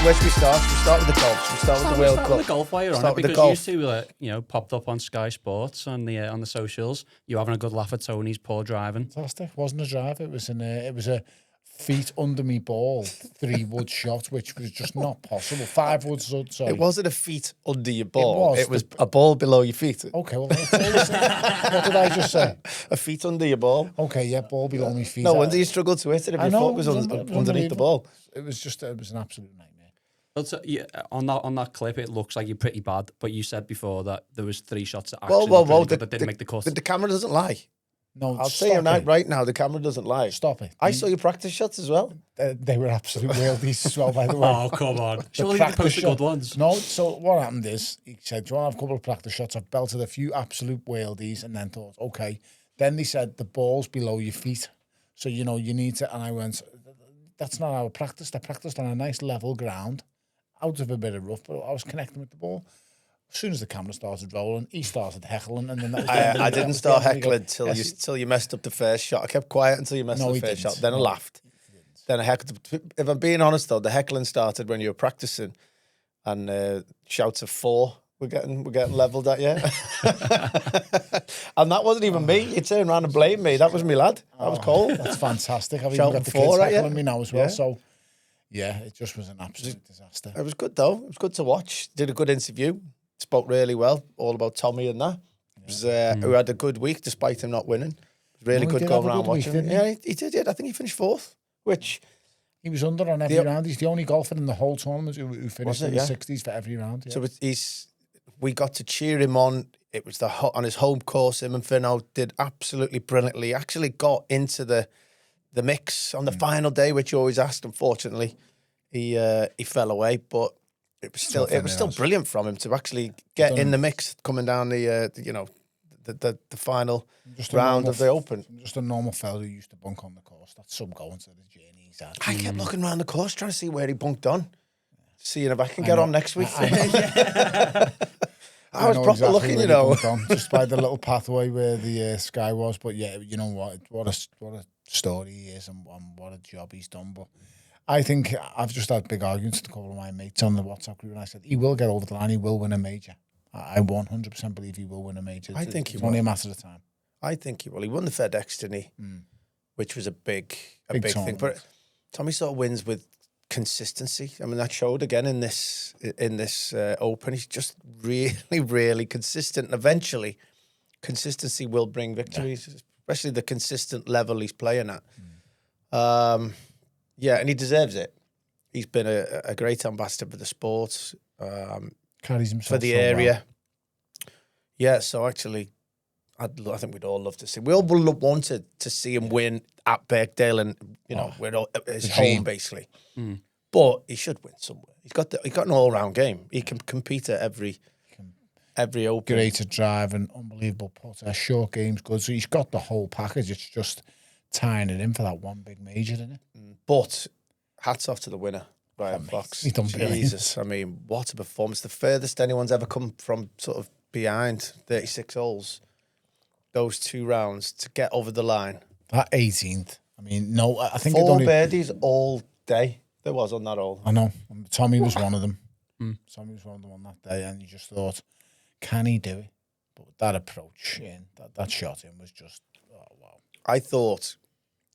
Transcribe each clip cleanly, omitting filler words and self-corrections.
where should we start? We start with the golf. Should we start with the World Cup? With the golf while you're on Start it, with the because golf. you two, popped up on Sky Sports on the socials. You having a good laugh at Tony's poor driving. Fantastic. Wasn't a drive. It was a feet under me ball 3-wood shot, which was just not possible. 5-wood, sorry. It wasn't a feet under your ball. It It was a ball below your feet. Okay, well, what did I just say? A feet under your ball. Okay, yeah, ball below my feet. No wonder you struggled to hit it if your foot was underneath the ball. It was an absolute nightmare. But on that clip, it looks like you're pretty bad. But you said before that there was 3 shots that actually that didn't make the cut. The camera doesn't lie. No, I'll tell you right now, the camera doesn't lie. Stop it. I saw your practice shots as well. They were absolute worldies as well, by the way. Oh, come on. Surely you posted good ones. No, so what happened is, he said, do you want to have a couple of practice shots? I've belted a few absolute worldies and then thought, okay. Then they said, the ball's below your feet. So, you need to, and I went, that's not how I practiced. I practiced on a nice level ground, out of a bit of rough, but I was connecting with the ball. As soon as the camera started rolling, he started heckling, and then that was I didn't start heckling till you messed up the first shot. I kept quiet until you messed up the first shot. Then I laughed. Then I heckled. If I'm being honest though, the heckling started when you were practicing, and shouts of 4 we're getting levelled at you. And that wasn't even me. You turned around and blamed me. That was me lad. That was cold. That's fantastic. I've even Shouting got the 4 kids at you. heckling me now as well. Yeah. So yeah, it just was an absolute disaster. It was good though. It was good to watch. Did a good interview. Spoke really well, all about Tommy and that. It was, who had a good week despite him not winning. It was really good going around watching him. Yeah, he did. Yeah, I think he finished 4th, which he was under on every round. He's the only golfer in the whole tournament who finished in the 60s for every round. Yeah. So we got to cheer him on. It was on his home course. Him and Finno did absolutely brilliantly. Actually got into the mix on the final day, which you always asked. Unfortunately, he fell away, but it was still brilliant from him to actually get in the mix coming down the final round of the Open. Just a normal fellow who used to bunk on the course. That's some going to the journey he's had. I kept looking around the course trying to see where he bunked on, seeing if I can get on next week. I was proper looking, just by the little pathway where the sky was. But yeah, you know what a story he is, and what a job he's done. But I think I've just had big arguments with a couple of my mates on the WhatsApp group, and I said he will get over the line. He will win a major. I 100% believe he will win a major. I think it's only a matter of time. I think he will. He won the FedEx, didn't he? Which was a big thing. But Tommy sort of wins with consistency. I mean, that showed again in this Open. He's just really, really consistent. And eventually, consistency will bring victories, especially the consistent level he's playing at. Yeah, and he deserves it. He's been a great ambassador for the sport. Carries himself for the area. Well. Yeah, so actually, I think we'd all love to see. We all wanted to see him win at Birkdale, and his home basically. But he should win somewhere. He's got an all-round game. He can compete at every Open. Great at driving, unbelievable putter, short game's good. So he's got the whole package. It's just tying it in for that one big major, isn't it? But hats off to the winner, Ryan Fox. He's done brilliant. Jesus, I mean, what a performance. The furthest anyone's ever come from sort of behind 36 holes. Those 2 rounds to get over the line. That 18th. I mean, no, I think 4 birdies all day there was on that hole. I know. Tommy was one of them. Tommy was one of them on that day, and you just thought, can he do it? But that approach that shot in was just, oh, wow. I thought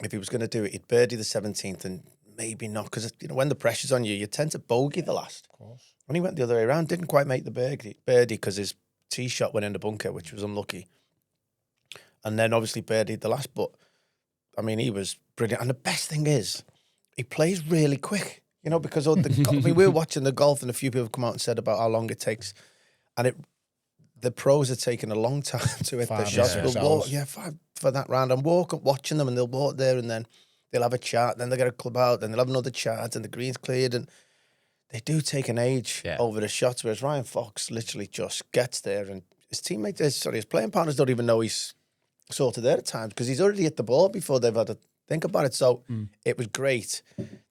if he was going to do it, he'd birdie the 17th and maybe not, because when the pressure's on you, you tend to bogey the last. Of course. When he went the other way around, didn't quite make the birdie because his tee shot went in the bunker, which was unlucky. And then obviously birdied the last, but I mean, he was brilliant. And the best thing is, he plays really quick, because we were watching the golf and a few people come out and said about how long it takes. And the pros are taking a long time to hit their shots. Five for that round. I'm watching them, and they'll walk there, and then they'll have a chat, then they'll get a club out, then they'll have another chat, and the green's cleared, and they do take an age over the shots, whereas Ryan Fox literally just gets there, and his playing partners don't even know he's sort of there at times, because he's already hit the ball before they've had to think about it. So it was great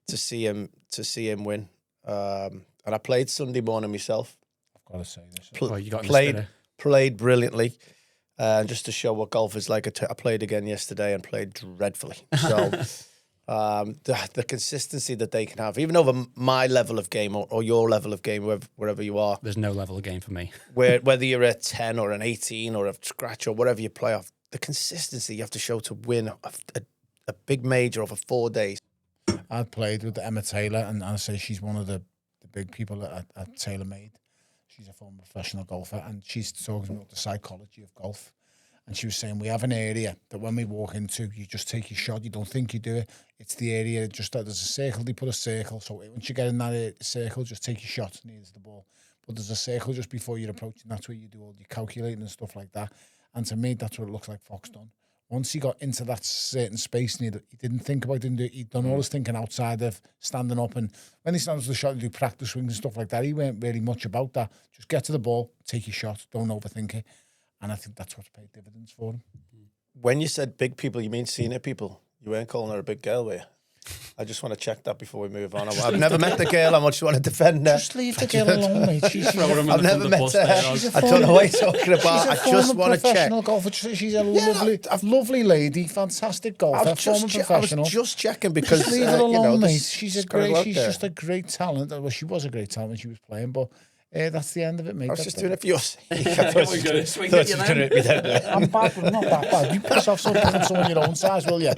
to see him win. And I played Sunday morning myself. I've got to say this. Played brilliantly. Just to show what golf is like, I played again yesterday and played dreadfully. So The consistency that they can have, even over my level of game or your level of game, wherever you are. There's no level of game for me. Whether you're a 10 or an 18 or a scratch or whatever you play off, the consistency you have to show to win a big major over 4 days. I played with Emma Taylor, and I say she's one of the big people at TaylorMade. She's a former professional golfer, and she's talking about the psychology of golf. And she was saying, we have an area that when we walk into, you just take your shot. You don't think you do it. It's the area just that there's a circle. They put a circle. So once you get in that circle, just take your shot near the ball. But there's a circle just before you're approaching. That's where you do all your calculating and stuff like that. And to me, that's what it looks like Fox done. Once he got into that certain space, and he didn't think about it, he'd done all his thinking outside of standing up. And when he stands to the shot and do practice swings and stuff like that, he weren't really much about that. Just get to the ball, take your shot, don't overthink it. And I think that's what's paid dividends for him. When you said big people, you mean senior people? You weren't calling her a big girl, were you? I just want to check that before we move on. I've never met the girl. I just want to defend her. Just leave the girl alone, mate. I've never met her. I don't know what you're talking about. I just want to check. Professional golfer. She's a lovely lady, fantastic golfer, former professional. I was just checking because just leave her alone, mate. She's just a great talent. Well, she was a great talent when she was playing, but that's the end of it, mate. I was just doing it for your sake. I thought you were going to hit me then. I'm bad, but not that bad. You piss off someone your own size, will you?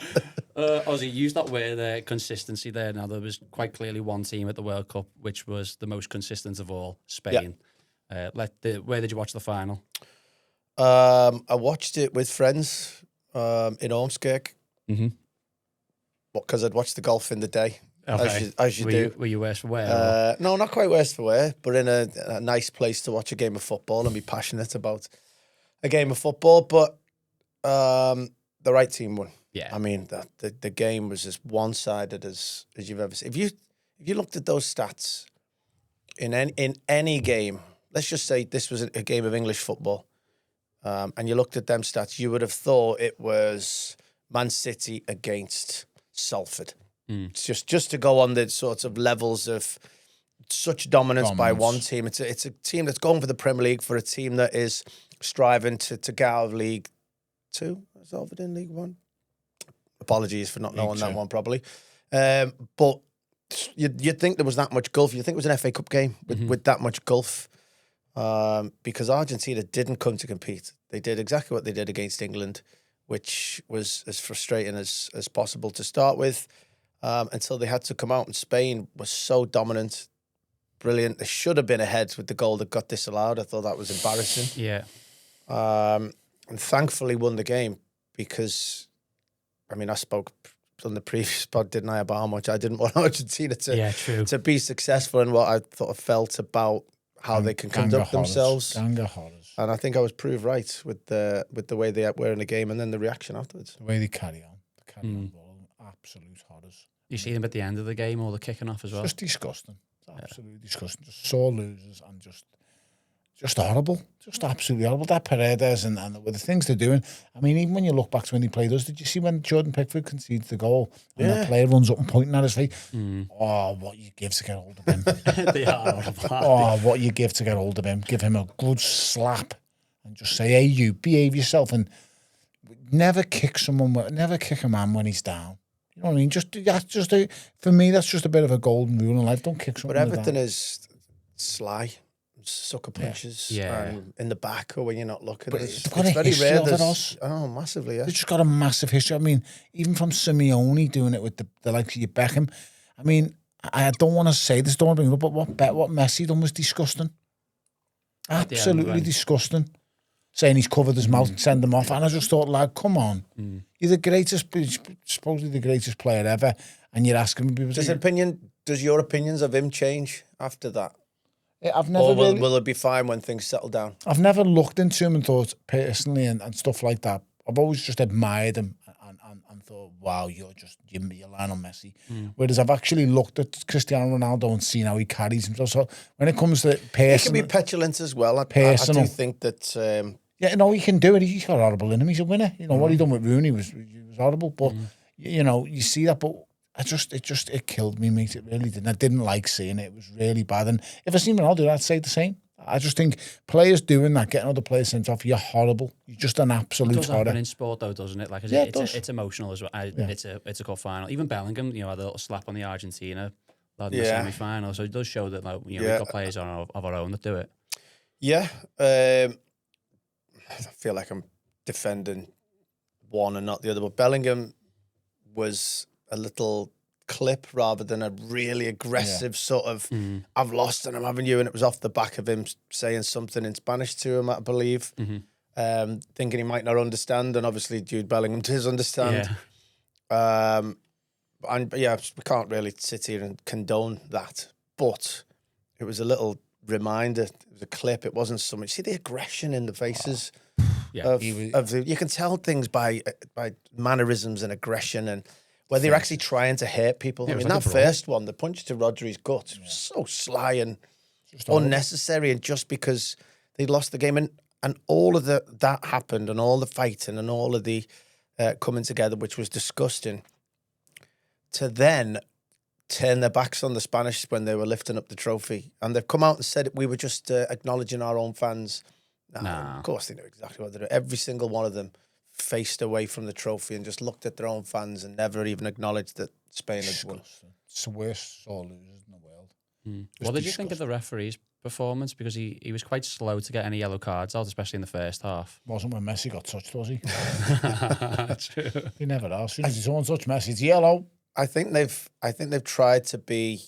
Ozzy, use that word, consistency there. Now, there was quite clearly one team at the World Cup which was the most consistent of all, Spain. Yeah. Where did you watch the final? I watched it with friends in Ormskirk. Mm-hmm. Because I'd watched the golf in the day. Okay. As you do. Were you worse for wear? No, not quite worse for wear, but in a nice place to watch a game of football and be passionate about a game of football. But the right team won. Yeah. I mean, the game was as one-sided as you've ever seen. If you looked at those stats in any game, let's just say this was a game of English football, and you looked at them stats, you would have thought it was Man City against Salford. It's just to go on the sorts of levels of such dominance by one team. It's a team that's going for the Premier League, for a team that is striving to get out of League 2. Is Salford in League 1? Apologies for not knowing that one properly. But you'd think there was that much gulf. You'd think it was an FA Cup game with that much gulf. Because Argentina didn't come to compete. They did exactly what they did against England, which was as frustrating as possible to start with, until they had to come out. And Spain was so dominant, brilliant. They should have been ahead with the goal that got disallowed. I thought that was embarrassing. Yeah. And thankfully won the game because, I mean, I spoke on the previous pod, didn't I, about how much I didn't want Argentina to be successful and what I thought I felt about how they can conduct themselves. And I think I was proved right with the way they were in the game and then the reaction afterwards. The way they carry on. Absolute horrors. You see them at the end of the game or the kicking off as well? Just disgusting. It's absolutely disgusting. Just sore losers and just horrible. Just absolutely horrible. That Paredes and with the things they're doing. I mean, even when you look back to when he played us, did you see when Jordan Pickford conceded the goal and that player runs up and pointing at his face? Oh, what you give to get hold of him. They are horrible. Oh, what you give to get hold of him. Give him a good slap and just say, hey, you, behave yourself. And never kick a man when he's down. You know what I mean? For me, that's just a bit of a golden rule in life. Don't kick someone. But everything is sly, sucker punches, and in the back or when you're not looking. But it's got very rare. Massively. Yeah. They've just got a massive history. I mean, even from Simeone doing it with the likes of your Beckham. I mean, I don't want to say this, don't want to bring it up, but what Messi done was disgusting. Absolutely disgusting. Saying he's covered his mouth, send him off. And I just thought, lad, come on. You're the greatest, supposedly the greatest player ever, and you're asking people... Does your opinions of him change after that? I've never or will it be fine when things settle down? I've never looked into him and thought, personally, and stuff like that. I've always just admired him and thought, wow, you're Lionel Messi. Whereas I've actually looked at Cristiano Ronaldo and seen how he carries himself. So when it comes to personal... He can be petulant as well. I do think that... Yeah, no, he can do it. He's got horrible in him. He's a winner. You know, what he done with Rooney was horrible. But, you know, you see that. But it killed me, mate. It really did. I didn't like seeing it. It was really bad. And if I seen Ronaldo, I'd say the same. I just think players doing that, getting other players sent off, you're horrible. You're just an absolute It does happen horror. in sport, though, doesn't it? Like, Yeah, it does. it's emotional as well. It's a cup final. Even Bellingham, you know, had a little slap on the Argentina lad in the semi-final. So it does show that, like, you know, we've got players of our own that do it. Yeah. I feel like I'm defending one and not the other, but Bellingham was a little clip rather than a really aggressive sort of I've lost and I'm having you, and it was off the back of him saying something in Spanish to him, I believe, thinking he might not understand, and obviously Jude Bellingham does understand. And yeah, we can't really sit here and condone that, but it was a little reminder. It was a clip. It wasn't so much. See the aggression in the faces of you can tell things by mannerisms and aggression, and whether they're actually trying to hurt people. I mean, like that first one, the punch to Rodri's gut, was so sly and unnecessary, and just because they lost the game, and all of that happened, and all the fighting and all of the coming together, which was disgusting. To then turn their backs on the Spanish when they were lifting up the trophy, and they've come out and said we were just acknowledging our own fans. Nah. Of course they knew exactly what they did. Every single one of them faced away from the trophy and just looked at their own fans and never even acknowledged that Spain had won. It's the worst sore losers in the world. What did you think of the referee's performance? Because he was quite slow to get any yellow cards out, especially in the first half. Wasn't when Messi got touched, was he? True. He never has. As soon as someone touched Messi, it's yellow. I think they've tried to be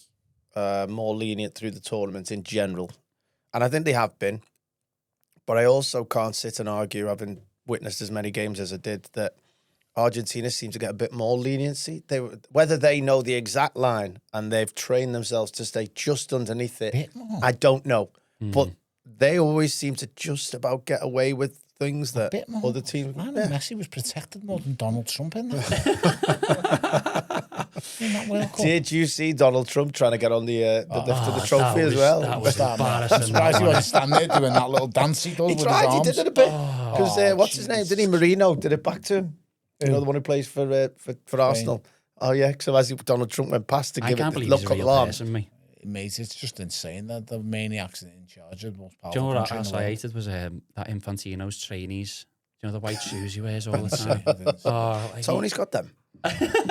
more lenient through the tournament in general, and I think they have been. But I also can't sit and argue, having witnessed as many games as I did, that Argentina seems to get a bit more leniency. Whether they know the exact line and they've trained themselves to stay just underneath it, I don't know. But they always seem to just about get away with things that other teams. Messi was protected more than Donald Trump in that. In that World Cup. Did you see Donald Trump trying to get on the lift of the trophy as well? That was embarrassing. I'm surprised he wasn't standing there doing that little dance he does with his arms. He did it a bit. Because what's his name? Did he Marino did it back to him? You know, the one who plays for Arsenal. Oh yeah, so as Donald Trump went past to give it the look of alarm. Mate, it's just insane that the maniacs in charge of the most powerful. Do you know what country in the I world. hated was that Infantino's trainees. Do you know the white shoes he wears all the time? Tony's got them.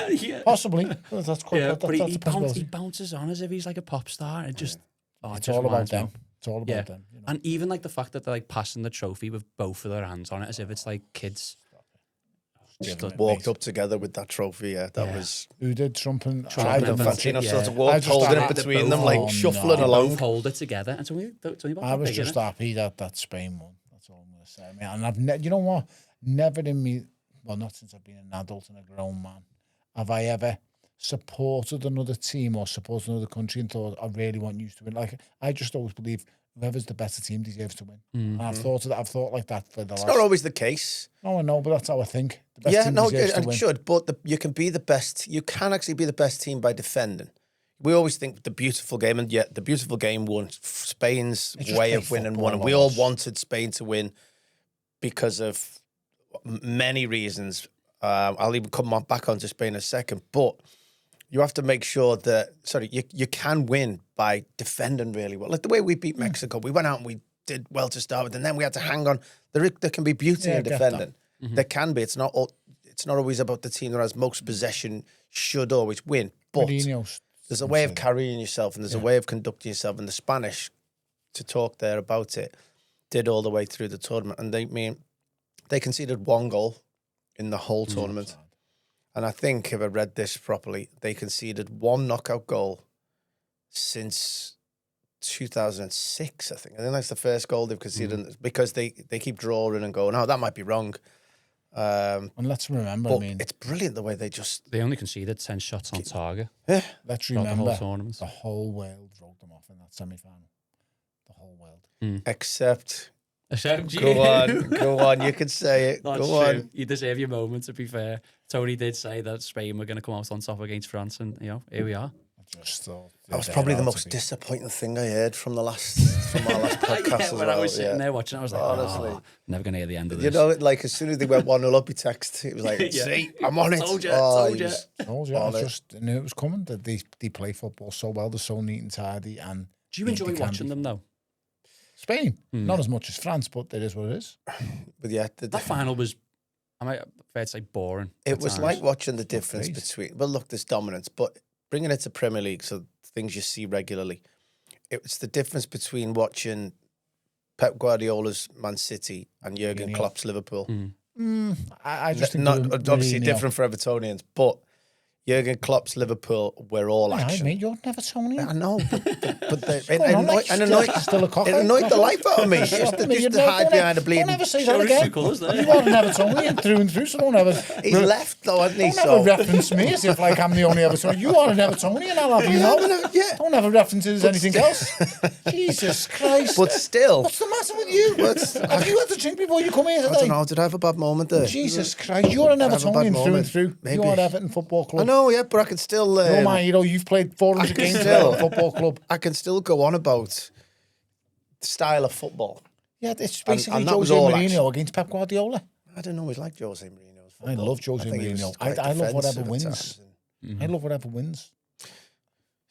Yeah. Possibly. That's quite. Yeah, that's but a he bounces on as if he's like a pop star. It just, it's all about them. It's all about them. You know? And even like the fact that they're like passing the trophy with both of their hands on it as if it's like kids. Walked up together with that trophy. Yeah, that was. Who did Trump and Infantino sort of walked, holding it between them, like shuffling along. Both hold it together. And I was just happy that Spain won. That's all I'm going to say. And I've you know what? Never in me, well, not since I've been an adult and a grown man, have I ever supported another team or supported another country and thought, I really want you to win. Like, I just always believe whoever's the better team deserves to win. And I've thought like that for the last... It's not always the case. No, I know, but that's how I think. The best team deserves to win. It should, but you can be the best. You can actually be the best team by defending. We always think the beautiful game, and yet the beautiful game won. Spain's way of winning won, and we all wanted Spain to win because of many reasons. I'll even come back onto Spain in a second, but you have to make sure that, you can win by defending really well. Like the way we beat Mexico, we went out and we did well to start with, and then we had to hang on. There can be beauty in defending. There can be. It's not always about the team that has most possession should always win, but there's a way of carrying yourself and there's a way of conducting yourself. And the Spanish, to talk there about it, did all the way through the tournament, and they conceded one goal in the whole tournament. And I think, if I read this properly, they conceded one knockout goal since 2006, I think. I think that's the first goal they've conceded because they keep drawing and going, oh, that might be wrong. And let's remember, it's brilliant the way they only conceded 10 shots on target. Yeah. Let's remember the whole tournament. The whole world wrote them off in that semi-final. The whole world. Except you. Go on, you can say it. That's go true. on. You deserve your moment, to be fair. Tony did say that Spain were going to come out on top against France, and here we are. That was probably the most disappointing thing I heard from our last podcast. When I was sitting there watching, I was like, honestly, never going to hear the end of this. You know, like as soon as they went 1-0 up, he texted. It was like, see, I'm on it. Told you. I just knew it was coming. That they play football so well. They're so neat and tidy. And do you enjoy watching them though? Spain. Not as much as France, but it is what it is. But yeah, That final was, I might fair to say, boring. it was times. like watching the difference great. between. Well, look, there's dominance, but bringing it to Premier League, so things you see regularly. It's the difference between watching Pep Guardiola's Man City and Jurgen Mourinho. Klopp's Liverpool. I just think Not Mourinho- obviously different for Evertonians, but Jurgen Klopp's Liverpool were all Aye, action. mate, you're never Evertonian. I know, but going on, like, still a cocker? it annoyed the life out of me. Just to hide behind the bleeding. Don't ever say Show that us again. your colours there. You are an Evertonian through and through, so don't ever... He's left though, hasn't he? Don't ever reference me as if like I'm the only Evertonian. You are an Evertonian, I'll have you know. Yeah. Don't ever reference it as anything else. Jesus Christ. But still, What's the matter with you? Have you had to drink before you come here I today? don't know. Did I have a bad moment there? Jesus Christ, you're an have a bad Evertonian through and moment. through. Maybe. You're an Everton Football Club. I know, yeah, but I can still. You're my hero. You've played 400 games for still- Everton Football Club. I can still go on about the style of football. Yeah, it's basically and that was Jose all Mourinho action. against Pep Guardiola. I don't always like Jose Mourinho's I football. love Jose think he was Mourinho. quite I love whatever defensive at wins. times. I love whatever wins.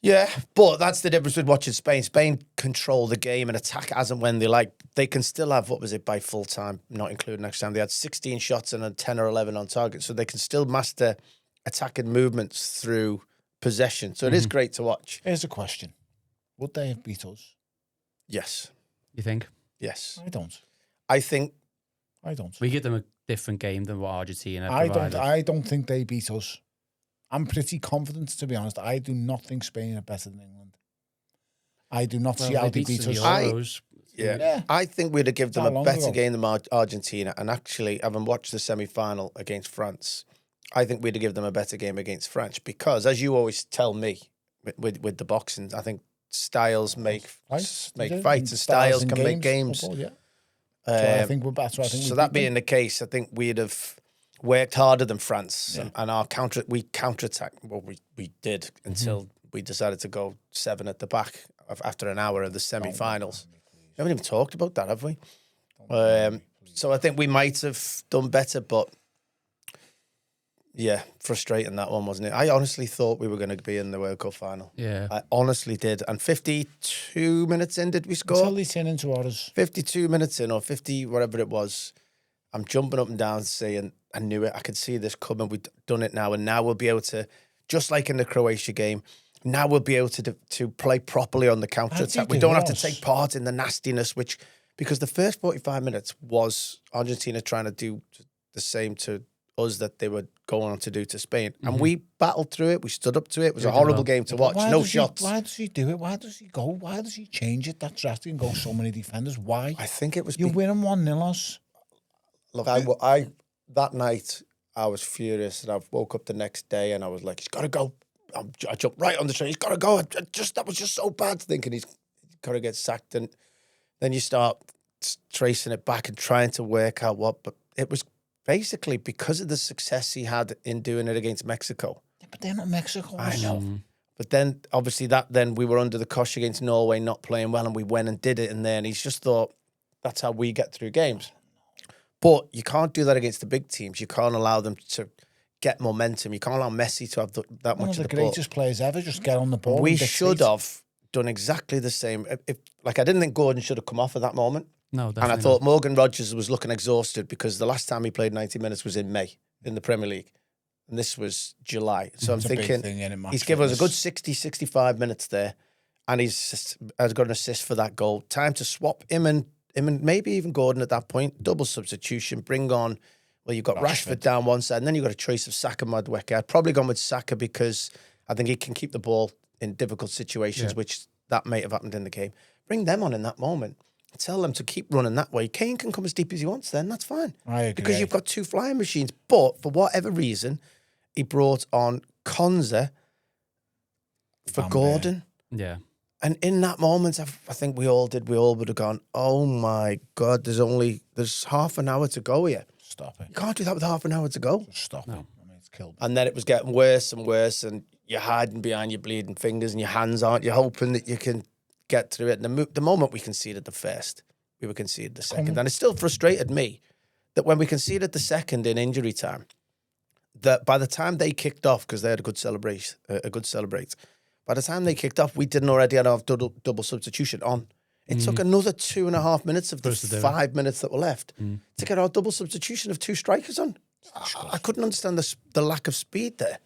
Yeah, but that's the difference with watching Spain. Spain control the game and attack as and when they like. They can still have, what was it, by full time, not including extra time. They had 16 shots and then 10 or 11 on target. So they can still master attacking movements through possession. So it is great to watch. Here's a question. Would they have beat us? Yes. You think? Yes. I don't. I think I don't. We give them a different game than what Argentina I provided. don't. I don't think they beat us. I'm pretty confident, to be honest. I do not think Spain are better than England. I do not see how they beat us. Euros. Yeah. I think we'd have given them Not a long better ago. game than Argentina. And actually, having watched the semi-final against France, I think we'd have given them a better game against France because, as you always tell me with the boxing, I think styles make fights and styles in can make games. Football, yeah. So I think we're better. I think So we that beat being the case, I think we'd have worked harder than France and our we counterattacked. Well, we did until we decided to go 7 at the back after an hour of the semi-finals. We haven't even talked about that, have we? So I think we might have done better, but yeah, frustrating that one, wasn't it? I honestly thought we were going to be in the World Cup final. Yeah. I honestly did. And 52 minutes in, did we score? Until they turn into ours. 52 minutes in or 50, whatever it was, I'm jumping up and down saying, I knew it. I could see this coming. We've done it now. And now we'll be able to, just like in the Croatia game, now we'll be able to play properly on the counter-attack. We don't have to take part in the nastiness, because the first 45 minutes was Argentina trying to do the same to us that they were going on to do to Spain. And we battled through it. We stood up to it. It was a horrible game to watch. No shots. Why does he do it? Why does he go? Why does he change it that drastic and go so many defenders? Why? I think it was... You're winning 1-0 us. Look, I that night, I was furious, and I woke up the next day and I was like, he's got to go. I jumped right on the train. He's got to go. That was just so bad, thinking he's got to get sacked. And then you start tracing it back and trying to work out what. But it was basically because of the success he had in doing it against Mexico. Yeah, but they're not Mexico. I know. But then, obviously, then we were under the cosh against Norway, not playing well, and we went and did it. And then he's just thought, that's how we get through games. But you can't do that against the big teams. You can't allow them to get momentum. You can't allow Messi to have that One much of of the the ball. greatest players ever. Just get on the ball. We and dictate. should have done exactly the same. I didn't think Gordon should have come off at that moment. No, And definitely I thought Morgan Rogers was looking exhausted because the last time he played 90 minutes was in May in the Premier League. And this was July. So I'm It's a big thinking thing, innit, match he's given us a good fitness. 60, 65 minutes there. And has got an assist for that goal. Time to swap him and maybe even Gordon at that point. Double substitution. Bring on, well, you've got Rashford down one side. And then you've got a choice of Saka, Madueke. I'd probably gone with Saka because I think he can keep the ball in difficult situations, which that might have happened in the game. Bring them on in that moment. Tell them to keep running that way. Kane can come as deep as he wants then. That's fine. I agree. Because you've got two flying machines. But for whatever reason, he brought on Konza for Van Gordon. Yeah. And in that moment, I think we all would have gone, oh my God, there's half an hour to go here. Stop it. You can't do that with half an hour to go. Stop it. I mean, it's killed me. And then it was getting worse and worse, and you're hiding behind your bleeding fingers and your hands aren't. You're hoping that you can get through it. And the moment we conceded the first, we were conceded the second. And it still frustrated me that when we conceded the second in injury time, that by the time they kicked off, because they had a good celebrate, by the time they kicked off, we didn't already have double substitution on. It took another 2.5 minutes of the us to do it. 5 minutes that were left to get our double substitution of 2 strikers on. I couldn't understand the lack of speed there.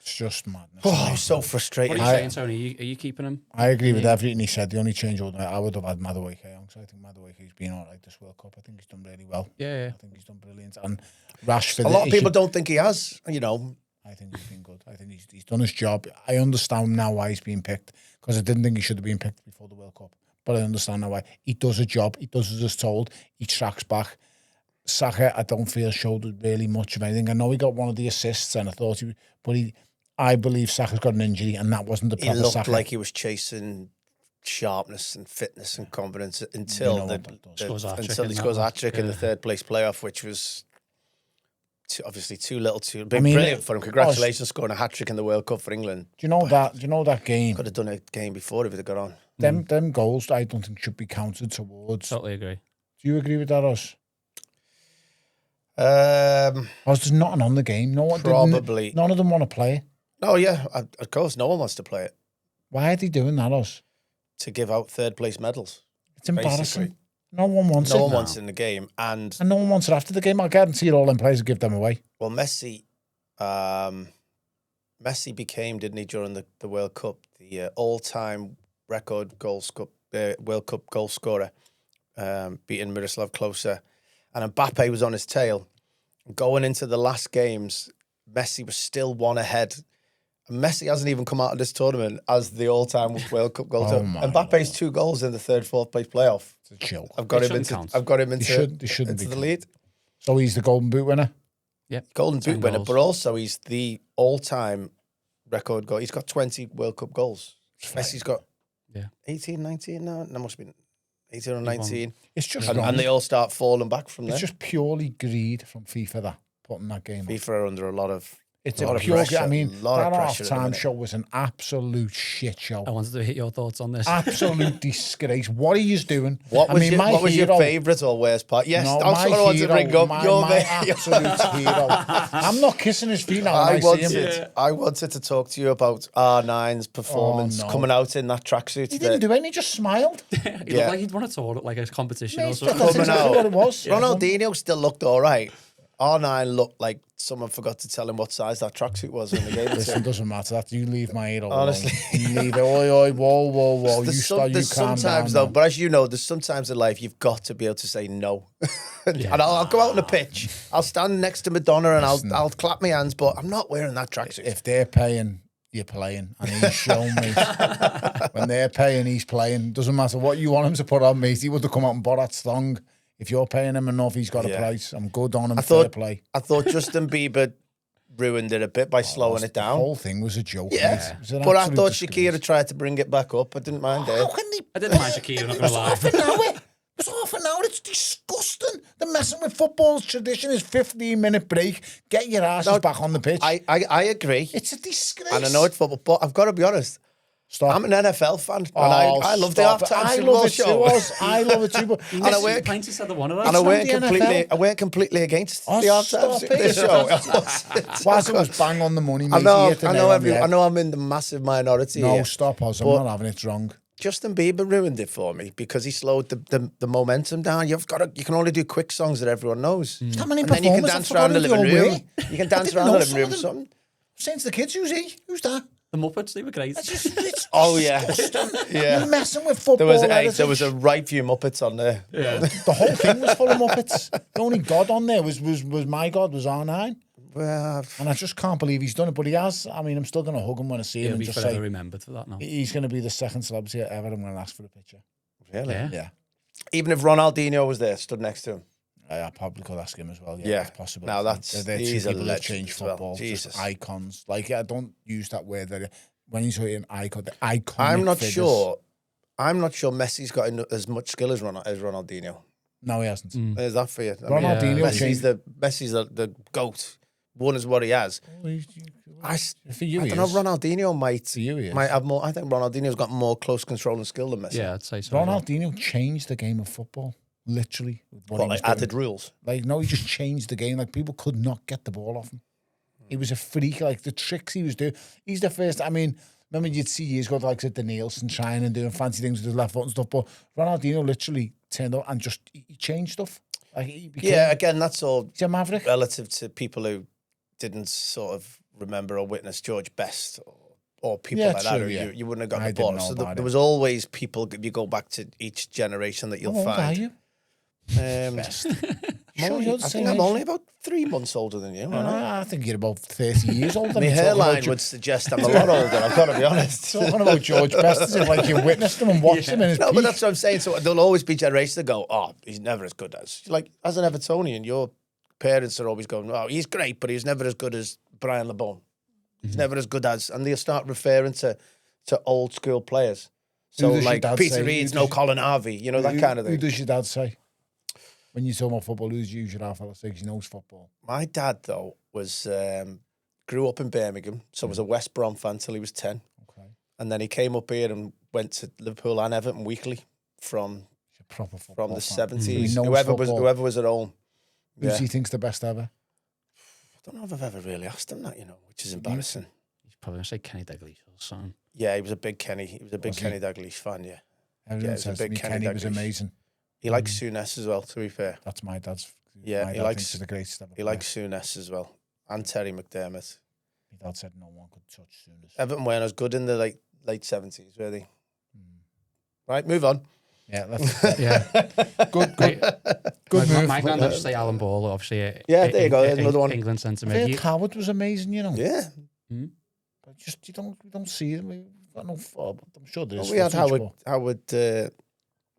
It's just madness. Oh, I'm so frustrated. What are you saying, Tony? Are you keeping him? I agree with everything he said. The only change I would have had Madueke on. So I think Madueke's been all right this World Cup. I think he's done really well. Yeah. I think he's done brilliant. And Rashford. A lot of people don't think he has, you know. I think he's been good. I think he's done his job. I understand now why he's being picked, because I didn't think he should have been picked before the World Cup. But I understand now why. He does a job. He does as he's told. He tracks back. Saka, I don't feel showed really much of anything. I know he got one of the assists, and I thought I believe Saka's got an injury, and that wasn't the proper He looked Saka. like he was chasing sharpness and fitness and confidence until You know until he scores a hat-trick in the third place playoff, which was obviously brilliant for him. Congratulations, scoring a hat-trick in the World Cup for England. Do you know that game? Could have done a game before if it had got on. Them goals, I don't think should be counted towards. Totally agree. Do you agree with that, Os? Um, There's nothing on the game. Probably. None of them want to play it. Oh yeah, of course, no one wants to play it. Why are they doing that, Os? To give out third place medals. It's embarrassing. Basically. No one wants it. No one wants it in the game, and no one wants it after the game. I guarantee all them players will give them away. well, Messi became, didn't he, during the World Cup, the all-time record World Cup goal scorer, beating Miroslav Klose, and Mbappe was on his tail. Going into the last games, Messi was still one ahead. And Messi hasn't even come out of this tournament as the all-time World Cup goal scorer. Mbappe's 2 goals in the third, fourth place playoff. It's a chill. I've got him into the lead. So he's the Golden Boot winner? Yep. Golden Boot winner, but also he's the all-time record goal. He's got 20 World Cup goals. Messi's got 18, 19 now. That must have been 18 or 19. It's just and they all start falling back from there. It's just purely greed from FIFA that putting that game on. FIFA are under a lot of It's a lot a of pure. pressure, I mean, lot that of pressure at the half-time minute. show was an absolute shit show. I wanted to hit your thoughts on this. Absolute disgrace. What are you doing? What was, my your hero- favourite or worst part? Yes, No, that's what I wanted to bring up. My absolute hero. I'm not kissing his feet now when I see him. I wanted to talk to you about R9's performance coming out in that tracksuit. He didn't do anything. He just smiled. He looked like he'd won a tour, like a competition or That's something. exactly what it was. Ronaldinho still looked all right. R9 looked like someone forgot to tell him what size that tracksuit was in the game. Listen, doesn't matter. That you leave my hero Honestly. alone. You leave it. Oi, whoa. There's You calm sometimes down. though, but as you know, there's sometimes in life you've got to be able to say no. And I'll go out on the pitch. I'll stand next to Madonna and I'll clap my hands, but I'm not wearing that tracksuit. If they're paying, you're playing. And he's shown me. When they're paying, he's playing. Doesn't matter what you want him to put on, mate. He would have come out and bought that thong. If you're paying him enough, he's got a price. I'm good on him. Fair play. I thought Justin Bieber ruined it a bit by slowing it down. The whole thing was a joke. Yeah, mate. but I thought Shakira tried to bring it back up. I didn't mind it. How can they? I didn't mind Shakira, not going to lie. Half an hour. It's half an hour. It's disgusting. They're messing with football's tradition is 15-minute break. Get your asses back on the pitch. I agree. It's a disgrace. And I know it's football, but I've got to be honest. Stop. I'm an NFL fan, and I love the halftime I Super Bowl love it show. too. I love it too. But And I weren't I weren't completely against the halftime stop Super Bowl it. show. Whilst it was bang on the money, mate. I know. You hit the nail on the head. I know. I'm in the massive minority. No, here. stop us. I'm But- not having it wrong. Justin Bieber ruined it for me because he slowed the momentum down. You can only do quick songs that everyone knows. How many And then you can performers? dance I around the forgot living who they all room. were. You can I dance didn't around know the living some room of or them. something. Saying to the kids, who's he? Who's that? The Muppets, they were great. It's Oh yeah, You're messing with football. there was a right few Muppets on there. Yeah. The whole thing was full of Muppets. The only God on there was my God was R9. Well, And I just can't believe he's done it, but he has. I mean, I'm still going to hug him when I see him He'll and be just forever say remembered for that now. he's going to be the second celebrity ever I'm going to ask for a picture. really? Yeah. Even if Ronaldinho was there, stood next to him. I probably could ask him as well. Yeah. If possible. Now that's they're two he's a people that legend change as well. football. Jesus. Just icons. Like I don't use that word. When you say an icon, the iconic I'm not figures. sure. I'm not sure Messi's got as much skill as Ronaldinho. No, he hasn't. There's that for you. Ronaldinho changed. Messi's the GOAT. One is what he has. For you, I don't know. Ronaldinho he is. might have more. I think Ronaldinho's got more close control and skill than Messi. Yeah, I'd say so. Ronaldinho changed the game of football. Literally. With what What, he was like added doing. rules? Like, no, he just changed the game. Like, people could not get the ball off him. He was a freak. Like, the tricks he was doing. He's the first. I mean, remember you'd see years ago like the Nielsen trying and doing fancy things with his left foot and stuff, but Ronaldinho literally turned up and just he changed stuff. Like he became, again, that's all he's a maverick. relative to people who didn't sort of remember or witness George Best or people like that. True, Or you wouldn't have gotten I the ball. didn't know So about there it. was always people. If you go back to each generation, that you'll How old are find. you? Best. Sure, you're the I same think I'm age. only about 3 months older than you. Aren't I? I think you're about 30 years older. My hairline would suggest I'm a lot older. I've got to be honest. Talking about George Best as if like you witnessed him and watched him in his No, peak. but that's what I'm saying. So there'll always be generations that go, "Oh, he's never as good as." Like as an Evertonian, your parents are always going, "Oh, he's great, but he's never as good as Brian LeBon. He's never as good as," and they'll start referring to old school players. So Who does your like dad Peter say? Reid's Who no does- Colin Harvey, you know, that Who- kind of Who thing. does your dad say? When you talk about football, who's usually our fella say he knows football? My dad though was grew up in Birmingham, so was a West Brom fan till he was 10, Okay. and then he came up here and went to Liverpool and Everton weekly from He's a proper football the fan. 70s. He knows Whoever football. was at home. Who Yeah. does he think's the best ever? I don't know if I've ever really asked him that, which is embarrassing. He's probably going to say Kenny Dalglish or something. Yeah, he was a big Kenny. He was a big Was he? Kenny Dalglish fan. Yeah, Everyone he's a says to big me Kenny Kenny was Dalglish. amazing. he likes Souness as well. To be fair, That's my dad's. Yeah, my he dad likes- thinks he's the greatest ever. he likes Souness as well, and Terry McDermott. My dad said no one could touch Souness. Everton weren't as good in the late 70s, were they? Right, move on. Yeah, that's Yeah. good. Good move. My granddad just say Alan Ball, obviously. Yeah, there you go, there's another one. England I sentiment. heard You- Howard was amazing, you know. Yeah, But just you don't see him. We've got no. I'm sure there is. we had footage, Howard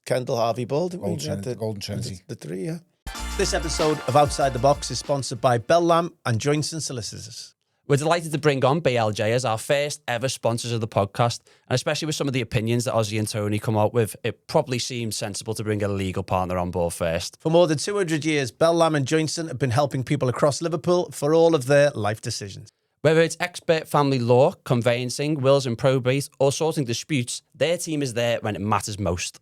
Kendall, Harvey Ball, didn't we? We had the Golden Trinity. The three, yeah. This episode of Outside the Box is sponsored by Bellew and Joinson Solicitors. We're delighted to bring on BLJ as our first ever sponsors of the podcast, and especially with some of the opinions that Ozzy and Tony come out with, it probably seems sensible to bring a legal partner on board first. For more than 200 years, Bellew and Joinson have been helping people across Liverpool for all of their life decisions. Whether it's expert family law, conveyancing, wills and probate, or sorting disputes, their team is there when it matters most.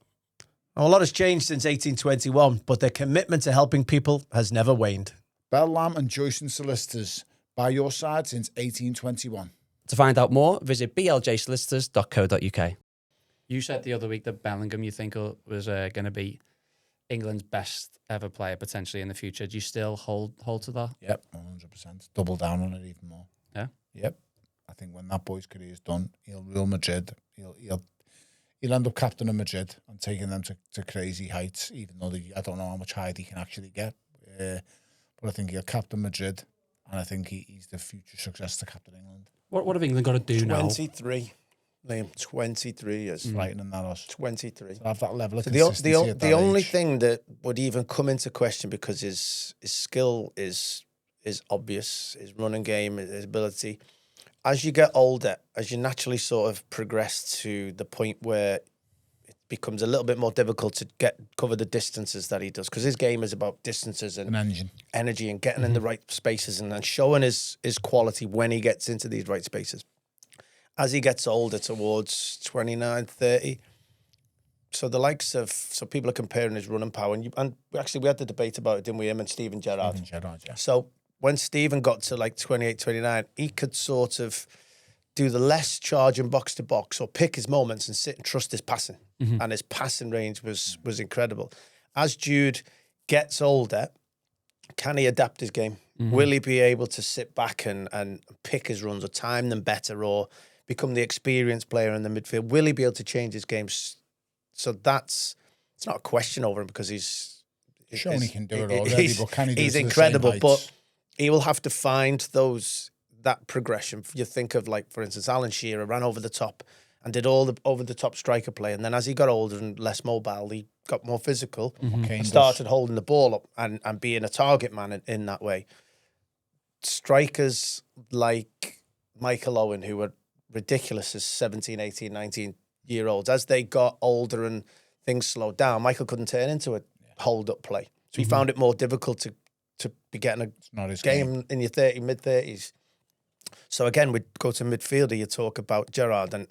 Now, a lot has changed since 1821, but their commitment to helping people has never waned. Bellew and Joyson Solicitors, by your side since 1821. To find out more, visit bljsolicitors.co.uk. You said the other week that Bellingham, you think, was going to be England's best ever player potentially in the future. Do you still hold to that? Yep, 100%. Double down on it even more. Yeah? Yep. I think when that boy's career is done, he'll rule Madrid. He'll end up captaining Madrid and taking them to crazy heights, even though I don't know how much higher he can actually get. But I think he'll captain Madrid, and I think he's the future success to captain England. What have England got to do now? 23, Liam, 23 years. Frightening that us. 23. To have that level of So consistency at the that only age. thing that would even come into question, because his skill is obvious, his running game, his ability. As you get older, as you naturally sort of progress to the point where it becomes a little bit more difficult to cover the distances that he does, because his game is about distances and An engine. energy and getting in the right spaces and then showing his quality when he gets into these right spaces. As he gets older, towards 29, 30, so the likes of, so people are comparing his running power, and actually we had the debate about it, didn't we, him and Steven Gerrard. Steven Gerrard, yeah. So when Steven got to like 28, 29, he could sort of do the less charging box to box or pick his moments and sit and trust his passing. And his passing range was incredible. As Jude gets older, can he adapt his game? Will he be able to sit back and pick his runs or time them better or become the experienced player in the midfield? Will he be able to change his game? So it's not a question over him, because he's Shown he can do it already, but can he do it he's to the incredible, same but heights? he will have to find that progression. You think of, like, for instance, Alan Shearer ran over the top and did all the over the top striker play, and then as he got older and less mobile, he got more physical Kane and does. started holding the ball up and being a target man in that way. Strikers like Michael Owen, who were ridiculous as 17, 18, 19-year-olds, as they got older and things slowed down, Michael couldn't turn into a hold-up play. So he found it more difficult to be getting Not a his game in your mid-30s. So again, we go to midfielder, you talk about Gerrard, and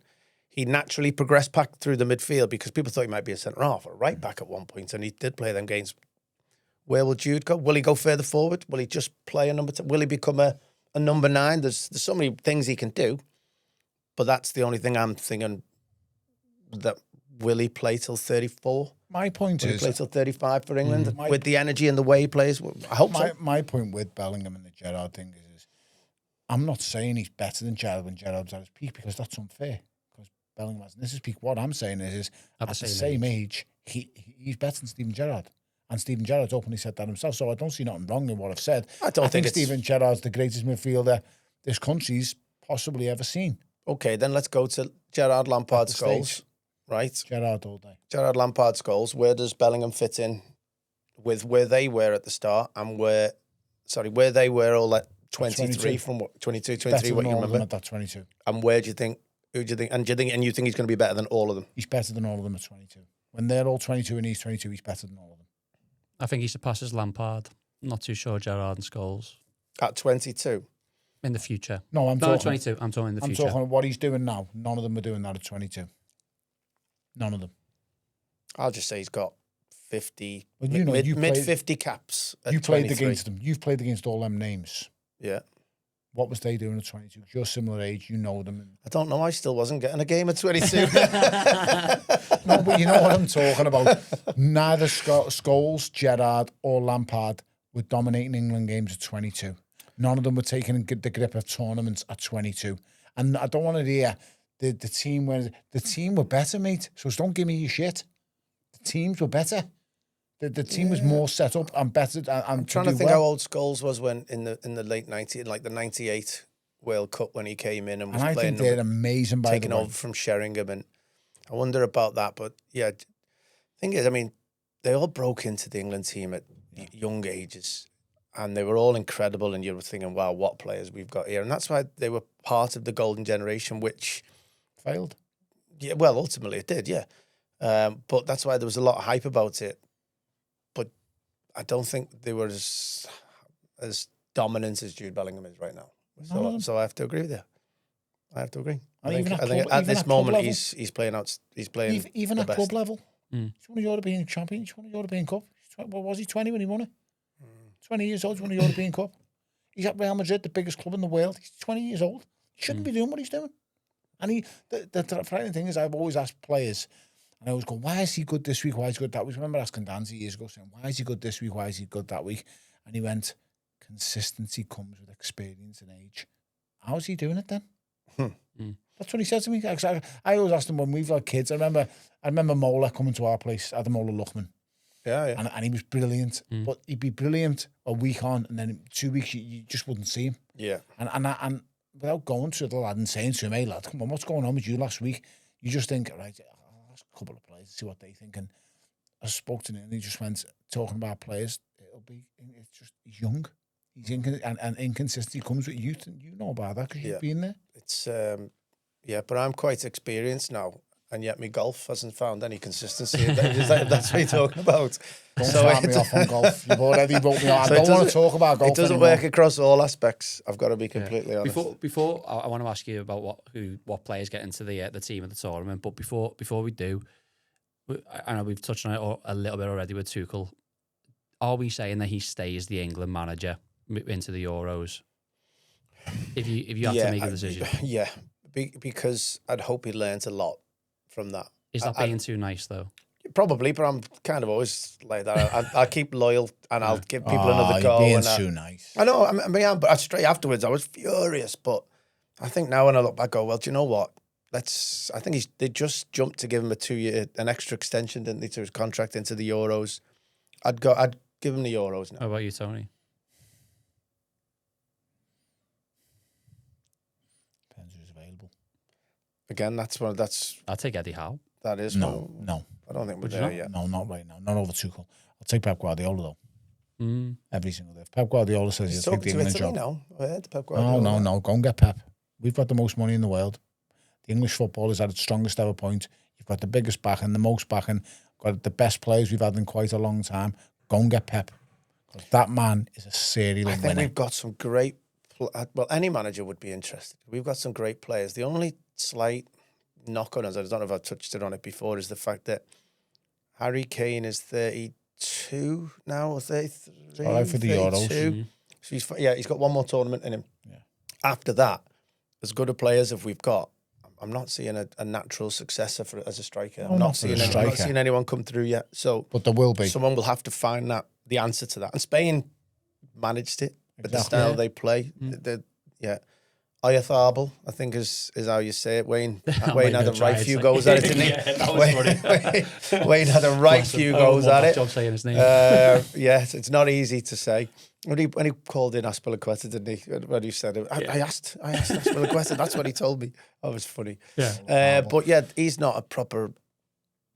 he naturally progressed back through the midfield because people thought he might be a centre-half or a right-back at one point, and he did play them games. Where will Jude go? Will he go further forward? Will he just play a number 10? Will he become a number 9? There's so many things he can do. But that's the only thing I'm thinking. That will he play till 34? My point Will he is, play till 35 for England with the energy and the way he plays? I hope so. my point with Bellingham and the Gerrard thing is I'm not saying he's better than Gerrard when Gerrard's at his peak, because that's unfair. Because Bellingham hasn't. This is peak. What I'm saying is at the same age, he's better than Steven Gerrard. And Steven Gerrard's openly said that himself. So I don't see nothing wrong in what I've said. I think Steven Gerrard's the greatest midfielder this country's possibly ever seen. Okay, then let's go to Gerrard Lampard's goals. Right? Gerrard all day. Gerrard Lampard's goals. Where does Bellingham fit in with where they were at the start and where they were all at 23 from what, 22, 23, what you remember? At that 22. And who do you think, you think he's going to be better than all of them? He's better than all of them at 22. When they're all 22 and he's 22, he's better than all of them. I think he surpasses Lampard. I'm not too sure Gerrard and Scholes. At 22? In the future. No, I'm talking 22. I'm talking in the future. I'm talking what he's doing now. None of them are doing that at 22. None of them. I'll just say he's got 50, Well, mid 50 caps at You played 23. against them. You've played against all them names. Yeah. What was they doing at 22? You're similar age. You know them. I don't know. I still wasn't getting a game at 22. No, but you know what I'm talking about. Neither Scholes, Gerrard or Lampard were dominating England games at 22. None of them were taking the grip of tournaments at 22. And I don't want to hear the team were better, mate. So don't give me your shit. The teams were better. The team was more set up and better. I'm trying to think how old Scholes was when in the late 90s, like the 98 World Cup when he came in and was I playing. think they're amazing by taking the way. over from Sheringham, and I wonder about that. But yeah, thing is, I mean, they all broke into the England team at young ages, and they were all incredible. And you were thinking, wow, what players we've got here, and that's why they were part of the golden generation, which failed. Yeah, well, ultimately it did, yeah. But that's why there was a lot of hype about it. But I don't think they were as dominant as Jude Bellingham is right now. So I have to agree with you. I have to agree. I think at this moment he's playing out. He's playing even at best. club level. He's won a European champion. He's won a European Cup. What was he? 20 when he won it. 20 years old. He's won a European Cup. He's at Real Madrid, the biggest club in the world. He's 20 years old. He shouldn't be doing what he's doing. And the frightening thing is, I've always asked players, and I always go, why is he good this week? Why is he good that week? I remember asking Danzy years ago, saying, why is he good this week? Why is he good that week? And he went, consistency comes with experience and age. How's he doing it then? That's what he said to me. I always asked him when we've had kids. I remember Mola coming to our place, Adam Mola Luchman. Yeah. And he was brilliant. But he'd be brilliant a week on, and then in 2 weeks you just wouldn't see him. Yeah. And without going to the lad and saying to him, hey lad, come on, what's going on with you last week? You just think, right, I'll ask a couple of players, see what they think. And I spoke to him and he just went, talking about players, he's young. And inconsistency comes with youth, and you know about that because you've been there. It's but I'm quite experienced now, and yet my golf hasn't found any consistency. That's what you're talking about. Don't start me off on golf. You've already wrote me off. I don't want to talk about golf. It doesn't work across all aspects. I've got to be completely honest. Before I want to ask you about what players get into the team of the tournament, but before we do, I know we've touched on it a little bit already with Tuchel. Are we saying that he stays the England manager into the Euros? If you have to make a decision, because I'd hope he learns a lot from that. Is that being too nice though? Probably, but I'm kind of always like that. I keep loyal, and I'll give people another go. You're being too nice. I know. I mean, but straight afterwards, I was furious. But I think now when I look back, I go, well, do you know what? I think they just jumped to give him an extra extension, didn't they, to his contract into the Euros? I'd give him the Euros now. How about you, Tony? Again, I'll take Eddie Howe. That is no. I don't think we're there yet. No, not right now. Not over Tuchel. I'll take Pep Guardiola though. Every single day. If Pep Guardiola says he'll take the England job. Now. I heard Pep Guardiola. No. Go and get Pep. We've got the most money in the world. The English football is at its strongest ever point. You've got the biggest backing, the most backing. Got the best players we've had in quite a long time. Go and get Pep. That man is a serial winner. I think we've got some great. Well, any manager would be interested. We've got some great players. The only slight knock on us, I don't know if I've touched it on it before, is the fact that Harry Kane is 32 now, or 33. All right for the Euros. So he's got one more tournament in him. Yeah. After that, as good a players as we've got, I'm I'm not seeing a natural successor as a striker. No, I'm not not for a seeing I'm not striker. seeing anyone come through yet. So, But there will be. someone will have to find the answer to that. And Spain managed it with the Exactly. style they play. Oyarzábal, I think is how you say it. Wayne had a right few goals at it, didn't he? Yeah, that was funny. Wayne had a right few goals at it. Job saying his name. Yes, it's not easy to say. When he called in Aspilicueta, didn't he? When he said it, I asked Aspilicueta. That's what he told me. That was funny. Yeah. But yeah, he's not a proper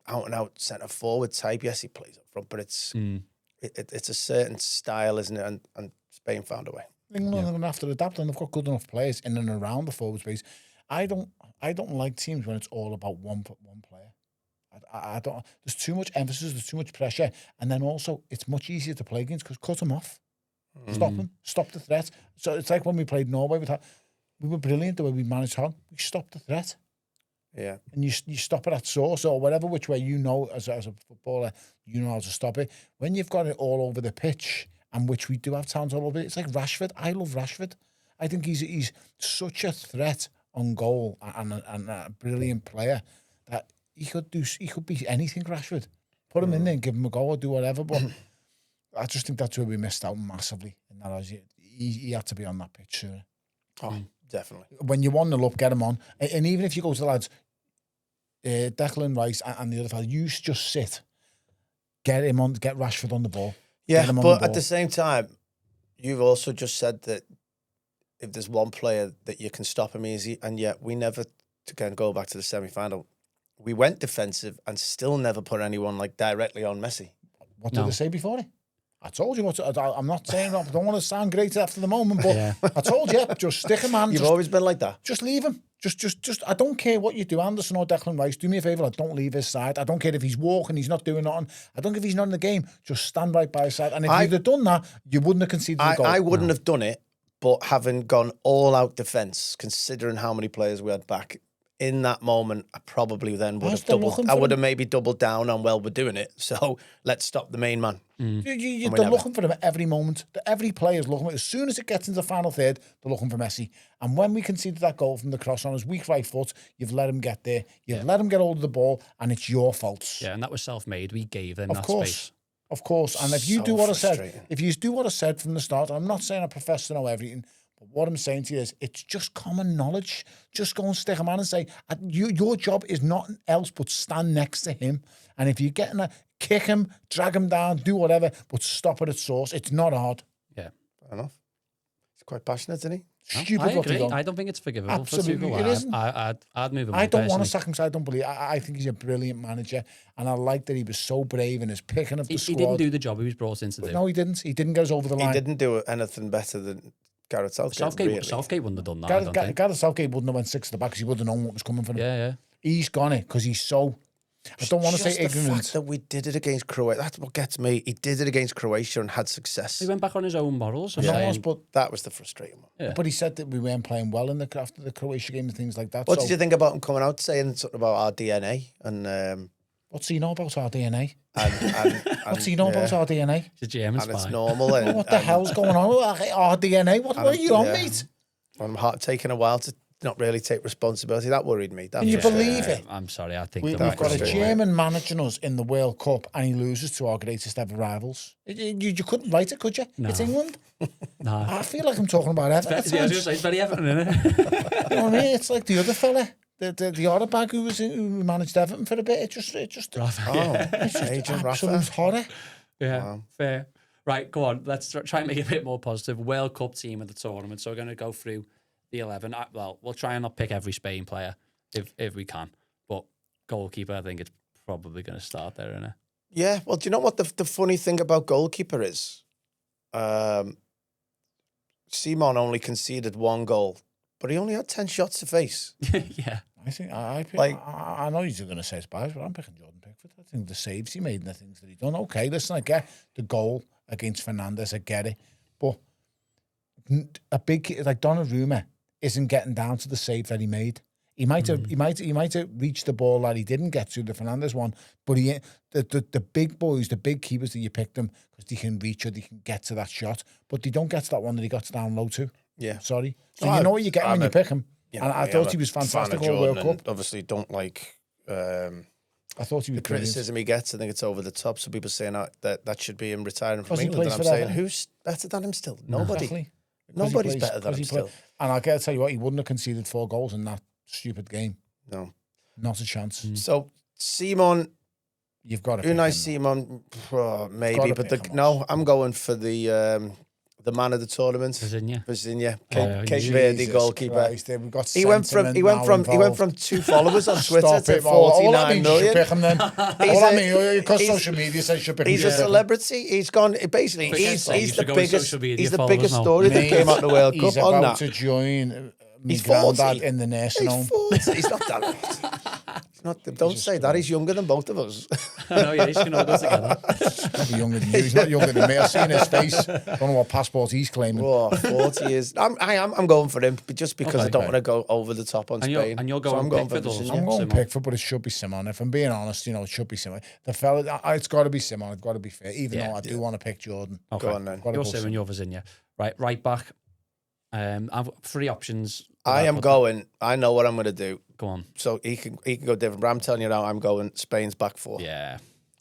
out and out centre forward type. Yes, he plays up front, but it's a certain style, isn't it? And Spain found a way. England are going to have to adapt, and they've got good enough players in and around the forward space. I don't like teams when it's all about one player. I don't. There's too much emphasis. There's too much pressure, and then also it's much easier to play against because cut them off, stop them, stop the threat. So it's like when we played Norway. We were brilliant the way we managed home. We stopped the threat. Yeah, and you stop it at source or whatever which way you know as a footballer you know how to stop it. When you've got it all over the pitch. And which we do have talent all over it. It's like Rashford. I love Rashford. I think he's such a threat on goal and a brilliant player that he could be anything. Rashford, put him in there and give him a goal or do whatever. But I just think that's where we missed out massively. In that he had to be on that pitch sooner. Oh, definitely. When you want to look, get him on. And even if you go to the lads, Declan Rice and the other fellow, you just sit, get him on, get Rashford on the ball. Yeah, but at the same time, you've also just said that if there's one player that you can stop him easy, and yet we never, again, go back to the semi-final, we went defensive and still never put anyone like directly on Messi. What did they say before it? I told you I'm not saying I don't want to sound great after the moment, but I told you, just stick him, man. You've always been like that. Just leave him. Just. I don't care what you do, Anderson or Declan Rice. Do me a favour, don't leave his side. I don't care if he's walking, he's not doing nothing. I don't care if he's not in the game. Just stand right by his side. And if you'd have done that, you wouldn't have conceded a goal. I wouldn't have done it, but having gone all out defence, considering how many players we had back in that moment, I probably then would have doubled. I would have maybe doubled down on, well, we're doing it, so let's stop the main man. They're looking for him at every moment. Every player's looking. As soon as it gets into the final third, they're looking for Messi. And when we conceded that goal from the cross on his weak right foot, you've let him get there. You've let him get hold of the ball, and it's your fault. Yeah, and that was self-made. We gave them that space. Of course. And if you do what I said, from the start, I'm not saying I profess to know everything, but what I'm saying to you is it's just common knowledge. Just go and stick him on and say, your job is nothing else but stand next to him. And if you're getting kick him, drag him down, do whatever, but stop it at source. It's not hard. Yeah. Fair enough. He's quite passionate, isn't he? Stupid. I agree. I don't think it's forgivable. Absolutely, for Tuchel. it isn't. I'd move him. I don't want to sack him, so I don't believe. I think he's a brilliant manager, and I like that he was so brave in his picking of the squad. He didn't do the job he was brought in to do. No, he didn't. He didn't get us over the line. He didn't do anything better than Gareth Southgate. Southgate wouldn't have done that. I don't think. Gareth Southgate wouldn't have went 6 to the back because he would have known what was coming for him. Yeah. He's gone it because he's so. I don't want to say ignorant. The fact that we did it against Croatia, that's what gets me. He did it against Croatia and had success. He went back on his own morals. But that was the frustrating one. Yeah. But he said that we weren't playing well after the Croatia game and things like that. What did you think about him coming out saying something about our DNA? And what's he know about our DNA? What's he know about our DNA? It's a German and spy. it's normal. And, what the hell's going on with our DNA? What are you on, mate? I'm taking a while to not really take responsibility. That worried me. Can you believe it? I'm sorry. I think we've got a German managing us in the World Cup, and he loses to our greatest ever rivals. You couldn't write it, could you? No. It's England. No. I feel like I'm talking about Everton. It's very Everton, isn't it? You know what I mean? It's like the other fella, the other bag who managed Everton for a bit. It's just Agent absolute horror. Yeah, wow. Fair. Right, go on. Let's try and make it a bit more positive. World Cup team of the tournament. So we're going to go through the 11. Well, we'll try and not pick every Spain player if we can. But goalkeeper, I think it's probably going to start there, isn't it? Yeah. Well, do you know what the funny thing about goalkeeper is? Simon only conceded 1 goal, but he only had 10 shots to face. Yeah. I think I know you're going to say Spies, but I'm picking Jordan Pickford. I think the saves he made and the things that he done. Okay, listen, I get the goal against Fernandes, I get it, but a big like Donnarumma isn't getting down to the save that he made. He might have reached the ball that he didn't get to, the Fernandes one, but the big boys, the big keepers that you picked them because they can reach or they can get to that shot, but they don't get to that one that he got down low to. Yeah, sorry. So you know what you get when you pick him. you know, And I thought he was fantastic all World Cup. Obviously, don't like I thought he was the criticism he gets. I think it's over the top. So people saying that should be him retiring from Because he England. plays And I'm for saying, Everton. who's better than him still? Nobody. Exactly. Nobody's better than him still. And I got to tell you what, he wouldn't have conceded 4 goals in that stupid game. No. Not a chance. So, Simon, You've got to pick Unai him, Simon, maybe, Gotta but pick him, no, I'm going for the man of the tournament, Virginia. Cape Verde goalkeeper. Christ, we've got He went from 2 followers on Twitter to 49 million. Pick him then. Because social media says you should pick him. He's a celebrity. He's gone. Basically, he's the biggest. He's the biggest now. story that came out of the World Cup He's on about that. to join He's his granddad 40. in the nursing home. He's not that old. He's not. Don't say that. He's younger than both of us. No, yeah, he's going to go together. He's not younger than you. He's not younger than me. I've seen his face. Don't know what passport he's claiming. Oh, 40 years. I'm going for him, but just because I don't want to go over the top on Spain. And you're going, so I'm going for Pickford or Virginia. I'm going Simon. Pickford, but it should be Simon. If I'm being honest, it should be Simon. The fella, it's got to be Simon. It's got to be fair, even though I do want to pick Jordan. Okay. Go on then. You're Simon, you're Virginia. Right back. I've 3 options. I am going. I know what I'm going to do. Go on. So he can go different. But I'm telling you now, I'm going Spain's back 4. Yeah.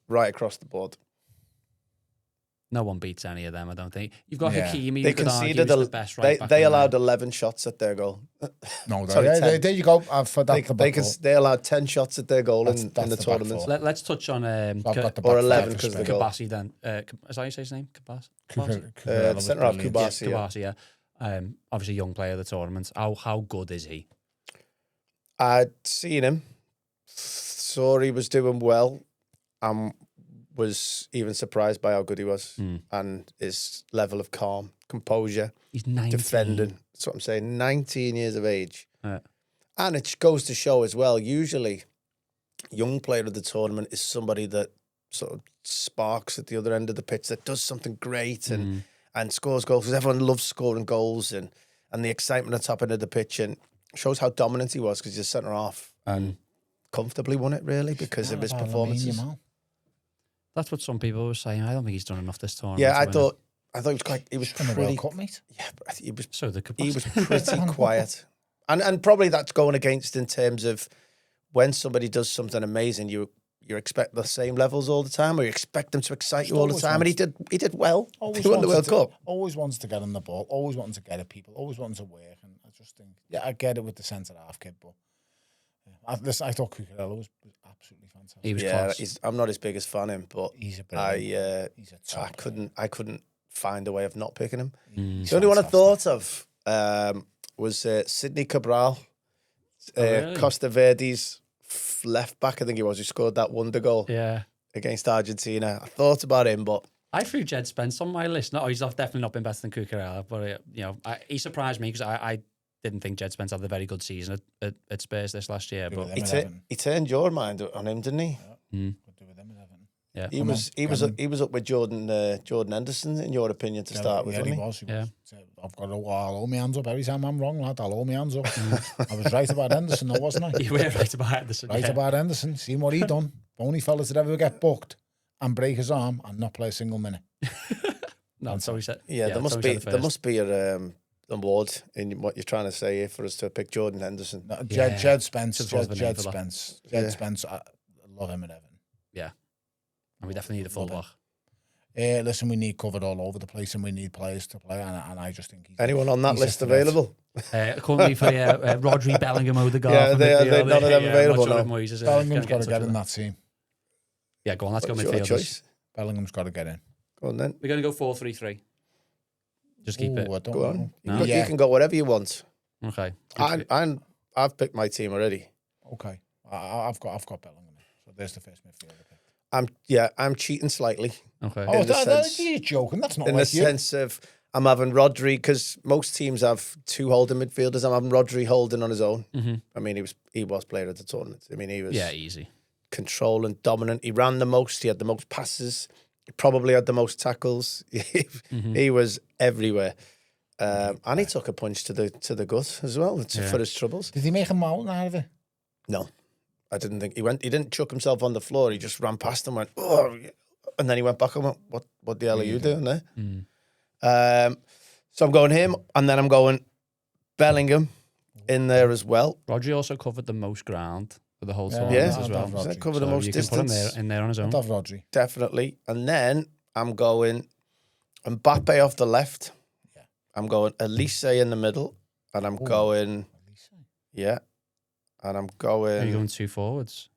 Right across the board. No one beats any of them, I don't think. You've got Yeah. Hakimi. They you could argue conceded. he's the best right back They in allowed there. 11 shots at their goal. No, Sorry, 10. there you go. For that, They allowed 10 shots at their goal That's in the the back tournament. 4. Let's touch on I've got the or back 11 five because for the Spain. goal. Kabasi then. Is that how you say his name? Kabasi? Centre half Brilliant. Kubasi. Yeah. Kabasi, yeah. Obviously, young player of the tournament. How good is he? I'd seen him. Saw he was doing well. Was even surprised by how good he was and his level of calm, composure, He's 19. defending. That's what I'm saying. 19 years of age. Yeah. And it goes to show as well, usually young player of the tournament is somebody that sort of sparks at the other end of the pitch, that does something great and scores goals, because everyone loves scoring goals and the excitement at the top end of the pitch, and shows how dominant he was because he's a centre half and comfortably won it really because of his performances. That's what some people were saying. I don't think he's done enough this tournament. Yeah, I to win thought he was From the pretty. World Cup, mate. Yeah, but he was it. So the he Kabasi. was pretty quiet, and probably that's going against in terms of when somebody does something amazing, you expect the same levels all the time, or you expect them to excite you all the time, and he did well. He won the World Cup. Always wants to get on the ball. Always wanting to get at people. Always wanting to work. And I just think, I get it with the centre half kid, but I thought Cucurella was absolutely fantastic. He was class. I'm not his biggest fan of him, but He's a brilliant. He's a top I couldn't find a way of not picking him. He's The only one I fantastic. thought of was Sidney Cabral, really? Costa Verde's left back, I think he was, who scored that wonder goal Yeah. against Argentina. I thought about him, but I threw Jed Spence on my list. No, he's definitely not been better than Cucurella, but he surprised me because I didn't think Jed Spence had a very good season at Spurs this last year. But he turned your mind on him, didn't he? Could do with them at Everton. yeah, He was up with Jordan Henderson, in your opinion, to start with, Yeah, wasn't he he? was. Yeah. I've got I'll hold my hands up every time I'm wrong, lad. I'll hold my hands up. I was right about Henderson, though, wasn't I? you were right about Henderson. Right yeah. about Henderson. Seen what he done. Only fellas that ever get booked and break his arm and not play a single minute. No, so he said. Yeah, there must be an award in what you're trying to say here for us to pick Jordan Henderson. No, Yeah. Jed Spence. Just was the name Jed for that. Spence. Jed Spence. I love him at Everton. Yeah, and we definitely need a full block. Listen, we need covered all over the place, and we need players to play. And I just think Anyone on that he's a list threat. available? Currently for Rodri, Bellingham, Odegaard. Yeah, from they're midfield. none of them available I'm not sure now. if Moyes is, Bellingham's got to in get touch in with that team. Yeah, go on. Let's go What's your midfielders. choice? Bellingham's got to get in. Go on then. We're going to go 4-3-3. Just keep it. I don't Go on. know. No? You can go whatever you want. Okay. I've picked my team already. Okay, I've got Bellingham. So there's the first midfielder pick. I'm cheating slightly Okay. Oh, in the sense- you're joking. That's not in like the you. sense of I'm having Rodri, because most teams have 2 holding midfielders. I'm having Rodri holding on his own. Mm-hmm. I mean, he was player of the tournament. I mean, he was Easy. controlling, dominant. He ran the most. He had the most passes. He probably had the most tackles. He was everywhere. And he took a punch to the gut as well for his troubles. Did he make a mountain out of it? No, I didn't think he didn't chuck himself on the floor. He just ran past him, went, oh, and then he went back and went, what the hell are you doing there? So I'm going him, and then I'm going Bellingham in there as well. Rodri also covered the most ground for the whole tournament Yeah. as well. I'd have So Rodri. cover the So most you can put him distance. in there on his own. I'd have Rodri. Definitely. And then I'm going Mbappe off the left. Yeah. I'm going Elise in the middle. And I'm going... Yeah. And I'm going... Are you going 2 forwards?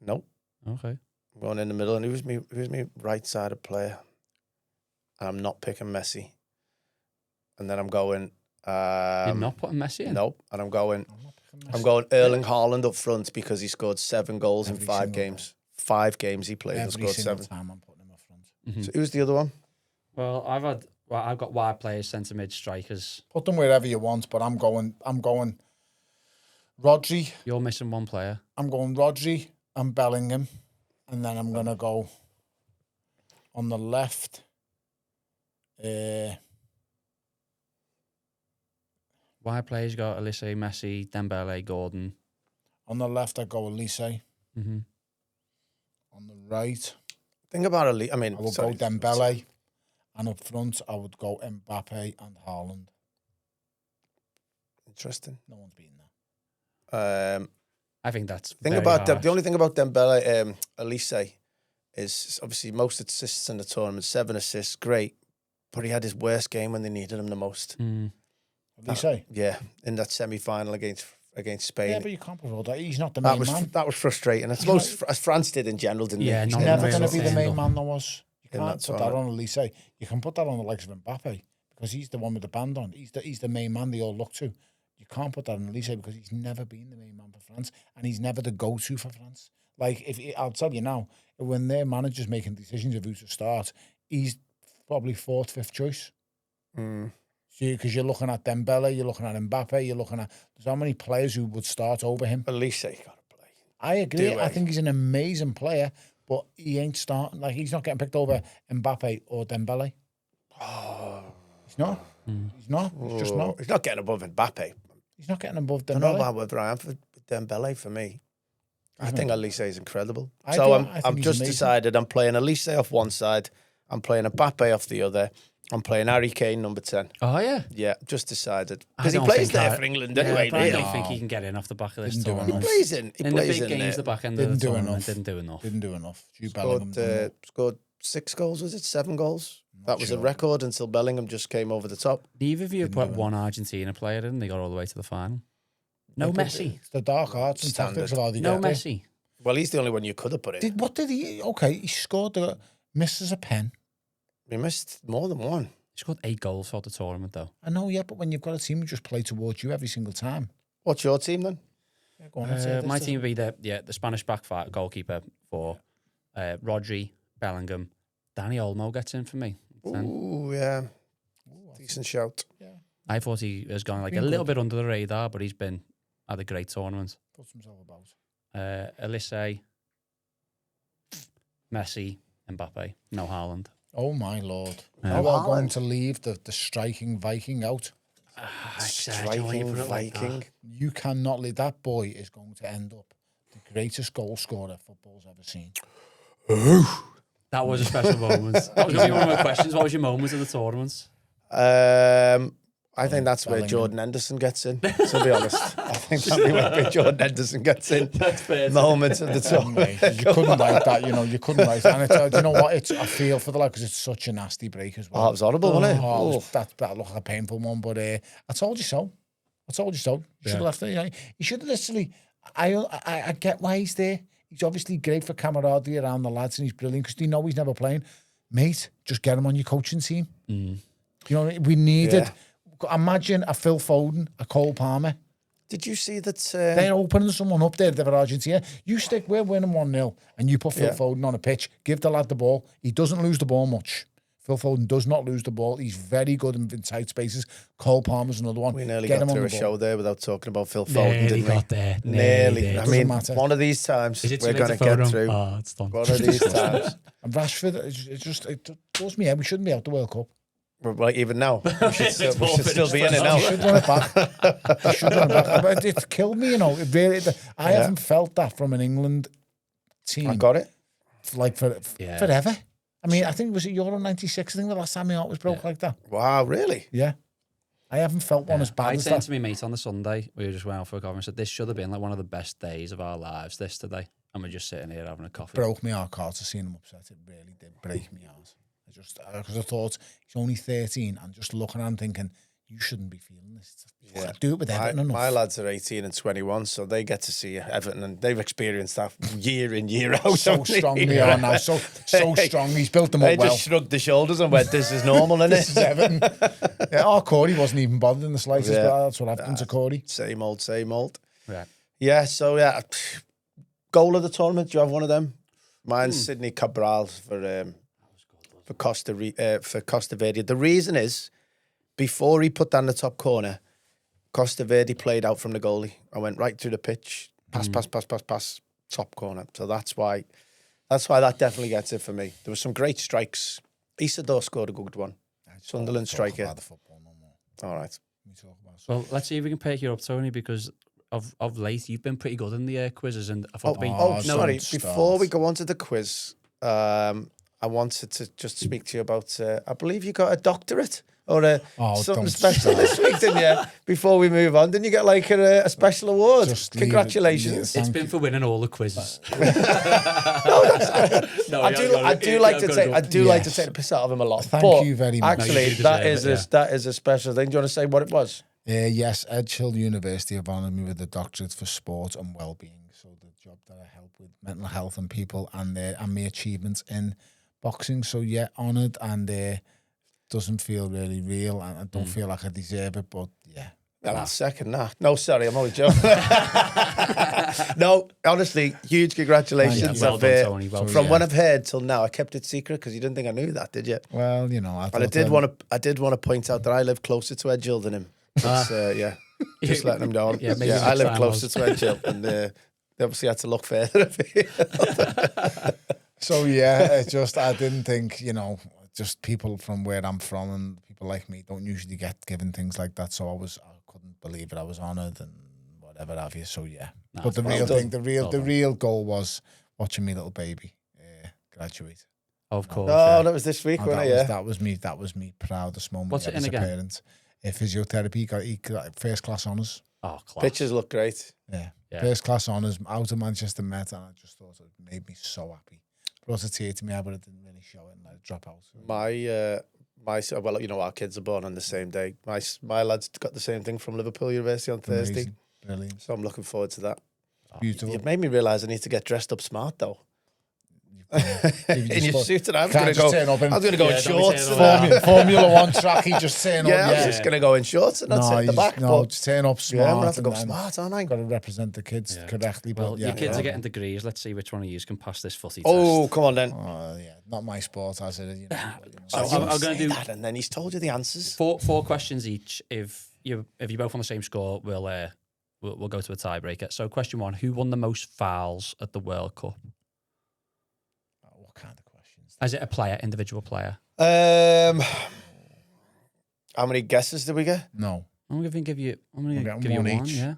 Nope. Okay. I'm going in the middle. And who's me right-sided player? And I'm not picking Messi. And then I'm going... You're not putting Messi in? Nope. And I'm going Erling Haaland up front because he scored 7 goals in 5 games. 5 games he played and Every scored single 7. time I'm putting him up front. Mm-hmm. So who's the other one? Well, I've got wide players, centre mid, strikers. Put them wherever you want, but I'm going Rodri. You're missing one player. I'm going Rodri and Bellingham, and then I'm gonna go on the left. Wide players, you got Elise, Messi, Dembele, Gordon. On the left, I go Elise. Mm-hmm. On the right, Think about Elise. I mean, I will go Dembele, and up front, I would go Mbappe and Haaland. Interesting. No one's beating that. I think that's Think very about harsh. the only thing about Dembele, Elise, is obviously most assists in the tournament, 7 assists, great, but he had his worst game when they needed him the most. Mm. Elise. Yeah, in that semi-final against Spain. Yeah, but you can't put all that. He's not the main man. That was frustrating. I suppose as France did in general, didn't Yeah, he? He's not never really going to be the stand main up. man. There was. You In can't that put that tournament. on Elise. You can put that on the likes of Mbappe because he's the one with the band on. He's the main man they all look to. You can't put that on Elise because he's never been the main man for France and he's never the go-to for France. Like I'll tell you now, when their manager's making decisions of who to start, he's probably 4th, 5th choice. Mm. Because you're looking at Dembele, you're looking at Mbappe, you're looking at there's how many players who would start over him. Elise, you got to play. I agree. Do I I? think he's an amazing player, but he ain't starting. Like he's not getting picked over Mbappe or Dembele. Oh, He's not. He's not. He's just not. He's not getting above Mbappe. He's not getting above I don't know Dembele. about whether I am for Dembele for me. I think Elise is incredible. I So do. I'm I think I'm he's just amazing. decided I'm playing Elise off one side, I'm playing Mbappe off the other, I'm playing Harry Kane number 10. Oh, yeah. Yeah, just decided. I Because he don't plays think there I- for England Yeah, anyway, but I really. don't think he can get in off the back of this Didn't do He tournament. enough. plays in. He In the plays big in games, there. the back end Didn't of the do tournament enough. didn't do enough. Didn't do enough. Jude Bellingham. Scored 6 goals, was it? 7 goals? That was a sure. record until Bellingham just came over the top. Neither of you Didn't put do one Argentina player in, they got all the way to the final. No Messi. It's the dark arts and Standard. tactics of how they No get there. Messi. Well, he's the only one you could have put in. What did he? Okay, he scored. Misses a pen. He missed more than one. He scored 8 goals for the tournament, though. I know, yeah, but when you've got a team who just play towards you every single time. What's your team then? Yeah, go on, let's hear My this. team would be the Spanish back five goalkeeper for Rodri, Bellingham. Danny Olmo gets in for me. 10. Ooh, yeah. Decent shout. I thought he was going like a Been little good. bit under the radar, but he's had a great tournament. Puts himself about. Elise, Messi, Mbappe, no Haaland. Oh my lord! Yeah. You are Haaland. going to leave the striking Viking out. Striking Viking. You cannot leave. That boy is going to end up the greatest goal scorer football's ever seen. That was a special moment. That was going to be one of my questions. What was your moment of the tournament? I think that's where Bellingham. Jordan Henderson gets in, to be honest. I think that's where Jordan Henderson gets in. That's fair. Moments at the top. Mate, you couldn't write that, you know. You couldn't write that. And it's, you know what? I feel for the lad because it's such a nasty break as well. Oh, it was horrible, wasn't it? Oh, Oh. that looked like a painful one, but I told you so. I told you so. You should have left it. You know, he should have literally. I get why he's there. He's obviously great for camaraderie around the lads, and he's brilliant because they know he's never playing. Mate, just get him on your coaching team. You know, we needed. Imagine a Phil Foden, a Cole Palmer. Did you see that? They're opening someone up there for Argentina. You stick, we're winning 1-0, and you put Phil Yeah. Foden on a pitch. Give the lad the ball. He doesn't lose the ball much. Phil Foden does not lose the ball. He's very good in tight spaces. Cole Palmer's another one. we nearly Get got him on through a the ball. show there without talking about Phil Foden, Nearly didn't we? got there. Nearly. I Doesn't mean, matter. one of these times Is it we're too going late to to phone get him? through. Oh, it's done. One of these times. And Rashford, it does me head. We shouldn't be out the World Cup. Right, even now. We should still be in it We now. should run it back. We should run it back. But it's killed me, you know. It really, I haven't felt that from an England team. I got it. Like Yeah. forever. I mean, I think it was at Euro 96. I think the last time my heart was broke like that. Wow, really? Yeah. I haven't felt one as bad I as turned that. to my mate on the Sunday. We were just went out for a coffee and said, this should have been like one of the best days of our lives, this today. And we're just sitting here having a coffee. Broke me heart, Carter, seeing him upset. It really did break me heart. Because I thought he's only 13 and just looking at him thinking, you shouldn't be feeling this. Yeah. Do it with Everton enough. My lads are 18 and 21, so they get to see Everton, and they've experienced that year in, year out. So strong they are now. So strong. He's built them up They well. just shrugged the shoulders and went, this is normal, isn't This is it? Everton. Yeah, Corey wasn't even bothered in the slightest, but that's what happened to Corey. Same old, same old. Right. Yeah, so yeah. Goal of the tournament, do you have one of them? Mine's Sidney Cabral for Costa Verde. The reason is, before he put down the top corner, Costa Verde played out from the goalie. I went right through the pitch, pass, top corner. So that's why that definitely gets it for me. There were some great strikes. Isidore scored a good one. Sunderland striker. About the football no more. All right. We talk about Well, let's see if we can pick you up, Tony, because of late you've been pretty good in the quizzes, and I thought Sorry. start. Before we go on to the quiz, I wanted to just speak to you about. I believe you got a doctorate or something don't special this week, didn't you? Before we move on, didn't you get like a special award? Just leave it- Congratulations! it's been for winning all the quizzes. I do like to take the piss out of him a lot. Thank but you very much. Actually, No, you do that deserve is it, that is a special thing. Do you want to say what it was? Yes, Edge Hill University have honoured me with a doctorate for sport and well-being. So the job that I help with mental health and people and my achievements in boxing. So yeah, honoured, and doesn't feel really real, and I don't feel like I deserve it. But yeah, Well, I'll second that. No, sorry, I'm only joking. No, honestly, huge congratulations. Well done, Tony. Well From done. what I've heard till now, I kept it secret because you didn't think I knew that, did you? well, you know, And I did want to point out that I live closer to Edge Hill than him. But, yeah, just letting him know. Yeah, maybe I next live time closer to Edge Hill, and they obviously had to look further. So yeah, I didn't think, just people from where I'm from and people like me don't usually get given things like that. So I couldn't believe it. I was honoured and whatever have you. So yeah, but the real thing, the real goal was watching me little baby graduate. Of course. Oh, that was this week, Oh, wasn't it? that was me proudest moment. What's it in as a again? parent. Physiotherapy, he got first class honours. Oh, class. Pictures look great. Yeah. Yeah. First class honours out of Manchester Met, and I just thought it made me so happy. Brought a tear to me, but I didn't really show it and let it drop out. Well, our kids are born on the same day. My lads got the same thing from Liverpool University on Thursday. Amazing. Brilliant. So I'm looking forward to that. Beautiful. You've made me realise I need to get dressed up smart though. In In your suit, and I was Can't going to just turn up in- go in Yeah, don't be shorts. turning up in Formula One track, he just turn up. Yeah, I was Yeah, just going to go in shorts and that's it at the back. but just turn up smart. yeah, I'm going to have to go and smart, aren't I? Got to represent the kids correctly. Well, But yeah, your kids yeah. are getting degrees. Let's see which one of you can pass this footy Oh, test. come on then. Oh, yeah, not my sport, as it is. So I'm I'm going to do that, and then he's told you the answers. four questions each. If you're both on the same score, we'll go to a tiebreaker. So question one: who won the most fouls at the World Cup? What kind of questions? Is it a player, individual player? How many guesses did we get? No. I'm going to give you getting one one one. each. Yeah.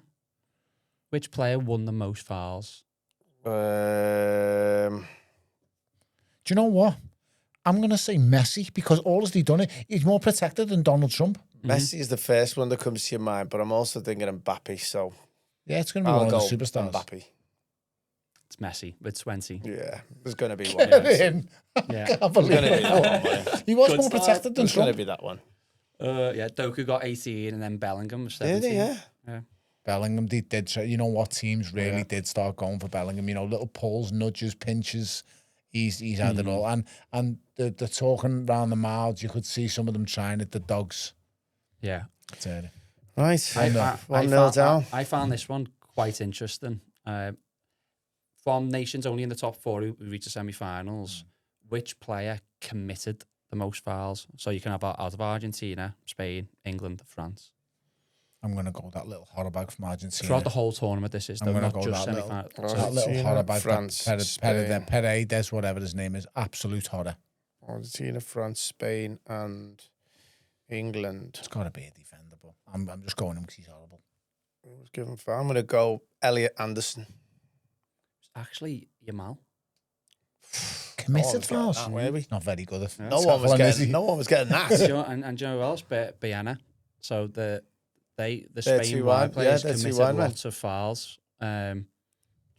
Which player won the most fouls? Do you know what? I'm going to say Messi because all has he done it. He's more protected than Donald Trump. Messi is the first one that comes to your mind, but I'm also thinking Mbappe, so Yeah, it's going to be I'll one go of the superstars. Mbappe. It's Messi with 20. Yeah, there's going to be one. Get It's in. Yeah. I believe going to be it. that one. mate. He was Good more start. protected than There's going to Trump. be that one. Yeah. Doku got 18, and then Bellingham was Did 17. he? Yeah. Bellingham did. So you know what teams really did start going for Bellingham? Little pulls, nudges, pinches. He's had it all. And the talking around the mouths, you could see some of them trying it. The dogs. Yeah. Right. I 1-0 down. I found this one quite interesting. From nations only in the top four who reach the semi-finals, which player committed the most fouls? So you can have out of Argentina, Spain, England, France. I'm going to go that little horror bag from Argentina. Throughout the whole tournament, this is I'm though, gonna not go just that little- semi-final. that little Argentina, horror bag. France, Spain. Paredes, whatever his name is. Absolute horror. Argentina, France, Spain, and England. It's got to be a defender, but I'm just going him because he's horrible. I'm going to go Elliot Anderson. Actually, Yamal. Committed getting fouls. that, were we? Not very good. No one was getting that. Do you know, and do you know who else? Biana. So the They're Spain 2-1, wide players they're committed 2-1, man. lots of fouls. Just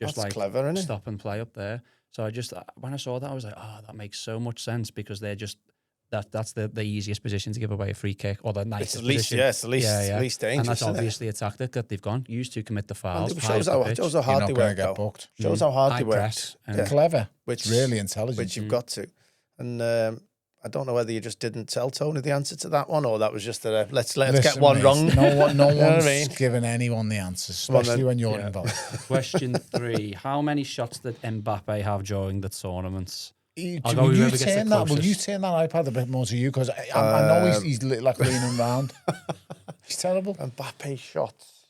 That's like clever, isn't it? stop and play up there. So I just when I saw that, I was like, oh, that makes so much sense because they're just that's the easiest position to give away a free kick or the nicest It's the least, position. yeah, it's the least dangerous. And that's isn't it? obviously a tactic that they've gone used to commit the fouls. And it high up the pitch. shows how You're hard not they going to work. get Though. booked. Shows how hard High they work. press. Clever. Which Really intelligent. Which you've got to. And I don't know whether you just didn't tell Tony the answer to that one, or that was just let's Listen, get one mate, wrong. No You know what I one's mean? giving anyone the answers, Well, especially then, when you're involved. Question 3: how many shots did Mbappe have during the tournament? Will you turn that iPad a bit more to you? Because I know he's like leaning around. He's terrible. Mbappe shots.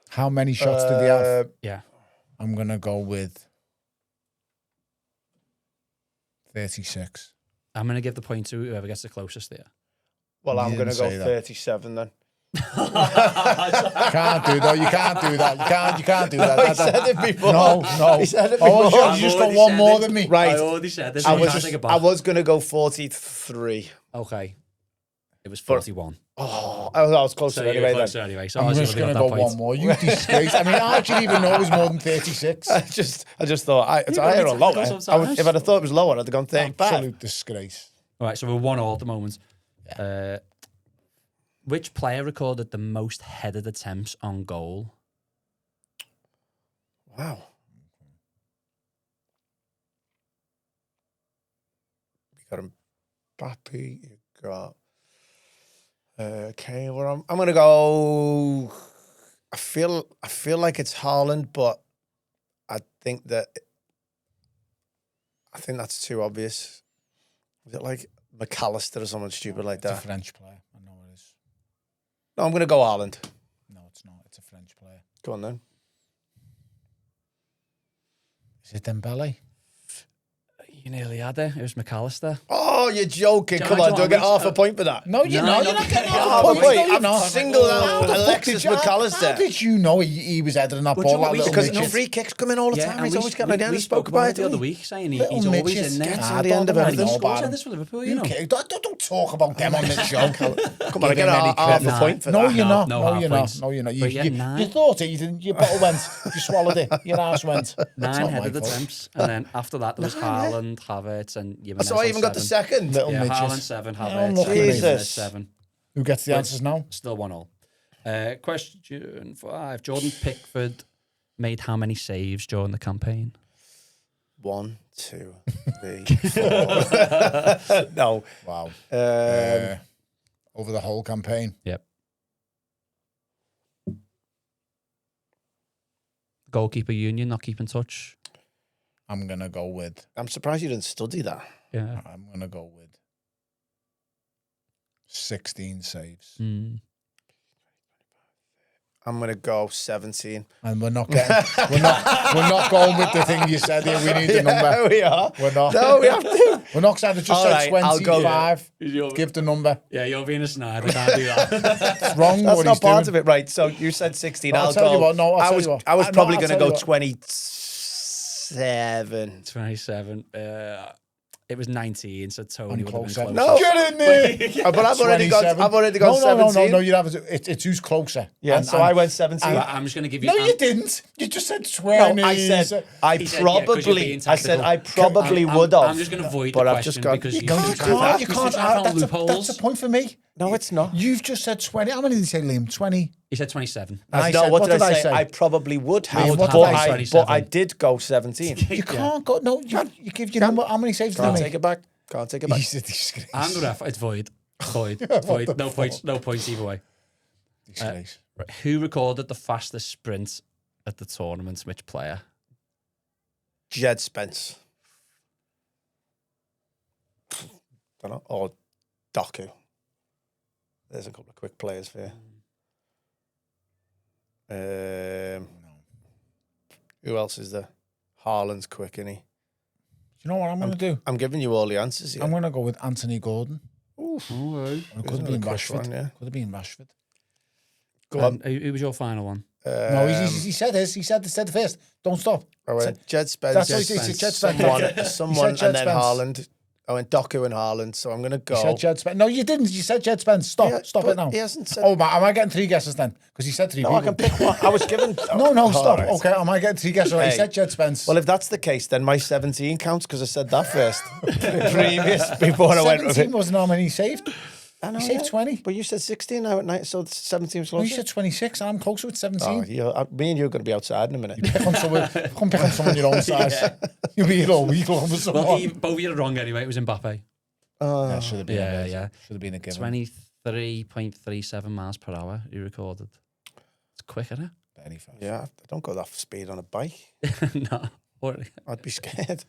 How many shots did he have? Yeah. I'm going to go with 36. I'm going to give the point to whoever gets the closest there. Well, I'm You going to didn't go say that. 37 then. Can't do that. You can't do that. You can't do that. I said it before. No. He said it Oh, before. you just got one more than me. Right. I already said this. I You can't take it I back. was going to go 43. Okay. It was 41. Oh, I was closer So you were anyway. closer Then. anyway. So I'm Ozzy just would have going to got go that one more. You disgrace. I mean, I didn't even know it was more than 36. I just thought it's higher or gotta lower. tackle sometimes. If I'd have thought it was lower, I'd have gone 35. Absolute disgrace. All right, so we're 1-1 at the moment. Which player recorded the most headed attempts on goal? Wow. You got Mbappe. You got okay. Well, I'm gonna go. I feel like it's Haaland, but I think that's too obvious. Is it like McAllister or someone stupid like It's a that? French player. I know it is. No, I'm gonna go Haaland. No, it's not. It's a French player. Go on then. Is it Dembele? You nearly had it. It was McAllister. Oh, you're joking. Do you Come know on, do I get what? half a point for that? No, you're not. You're not getting half a point. Wait, No, you're I've not. singled out How the fuck Alexis did you- McAllister. How did you know he was heading that But ball? you know That what, little Because midget? free kicks come in all the time. and He's always getting again. we I spoke about it the other didn't we? week, saying Little he's always midgets in there. get to hard the end of on. I everything. know He about said him. this for Liverpool, you You know. can't- Don't talk about them on this show. Come on, I Give get him any half a credit. point for No, that. you're not. no No, half you're not. points. No, you're not. But yeah, You nine. thought it. You didn't. Your bottle went. You swallowed it. Your ass went. 9 not headed my fault. attempts, and then after that there was Haaland, Havertz, and Jimenez. So I on even got the 7. second. Little Yeah, midget. Haaland 7, Yeah, Havertz, look at and me. Jimenez 7. Who gets the answers now? Still 1-0. Question 5. Jordan Pickford made how many saves during the campaign? 1, 2, 3, 4. No. Wow. Um, Over the whole campaign. Yep. Goalkeeper union not keeping touch. I'm gonna go with. I'm surprised you didn't study that. Yeah. I'm gonna go with 16 saves. I'm gonna go 17. And we're not getting. we're not going with the thing you said here. We need the number. we are. We're not. No, we have to. We're not saying it just All said right, I'll go. 25. Yeah. Give the number. Yeah, you're being a snide. I can't do that. It's wrong. That's what not he's part doing. of it, right? So you said 16. I'll I'll tell go. you what, no, I'll I tell was you what. I was No, probably I'll gonna tell go you what. 27. 27. It was 19, so Tony would have been Closer. closer. No. Get in there. But I've already got 17. No. You have it's who's closer. Yeah, And- so and- I went 17. I'm just going to give you... No, you didn't. You just said 20. No, I said I He said, yeah, 'cause you're being I said I tactical. probably would have. I'm just going to void but the I've question just got- because You you can't- you're you trying to- can't- You you're can't. trying to find That's loopholes. a point for me. No, it's not. You've just said 20. How many did you say, Liam? 20? He said 27. And I No, said, what did I I say? I probably would have. Liam, what but, did I say? but I did go 17. You can't go. No, you give your number. How many saves did you Can't make? take it back. Can't take it back. He's a disgrace. I'm going to... It's void. Void. Void. No points. No points either way. Disgrace. Right. Who recorded the fastest sprint at the tournament? Which player? Jed Spence. Don't know. Or Doku. There's a couple of quick players for you. Who else is there? Haaland's quick, isn't he? You know what I'm going to do? I'm giving you all the answers here. I'm going to go with Anthony Gordon. Oof. It There's could have been another quick Rashford. one, yeah. Could have been Rashford. Go on. Who was your final one? No, he said this. He said the first. Don't stop. I went Jed Spence. That's what he said. Jed Spence. Someone, He someone said Jed and then Spence. Haaland. I went Doku and Haaland, so I'm going to go. You said Jed Spence. No, you didn't. You said Jed Spence. Stop. Yeah, Stop but it now. he hasn't said- Oh, am I getting 3 guesses then? Because he said 3 No, people. I can pick one. I was given... No, Oh, stop. right. Okay, am I getting 3 guesses right? Hey. He said Jed Spence. Well, if that's the case, then my 17 counts because I said that first. Before I went with 17 it. wasn't how many he saved. I know, He saved 20. But you said 16 now at night, so 17 was No, you closer. said 26. I'm closer with 17. Oh, me and you are going to be outside in a minute. Pick on someone, come pick on someone your own size. You'll be here all week looking for someone. Well, both of you are wrong anyway. It was Mbappe. That should have been Yeah. Should have been a given. 23.37 miles per hour he recorded. It's quick, isn't Very fast. Yeah, I don't go that speed on a bike. it? No. I'd be scared.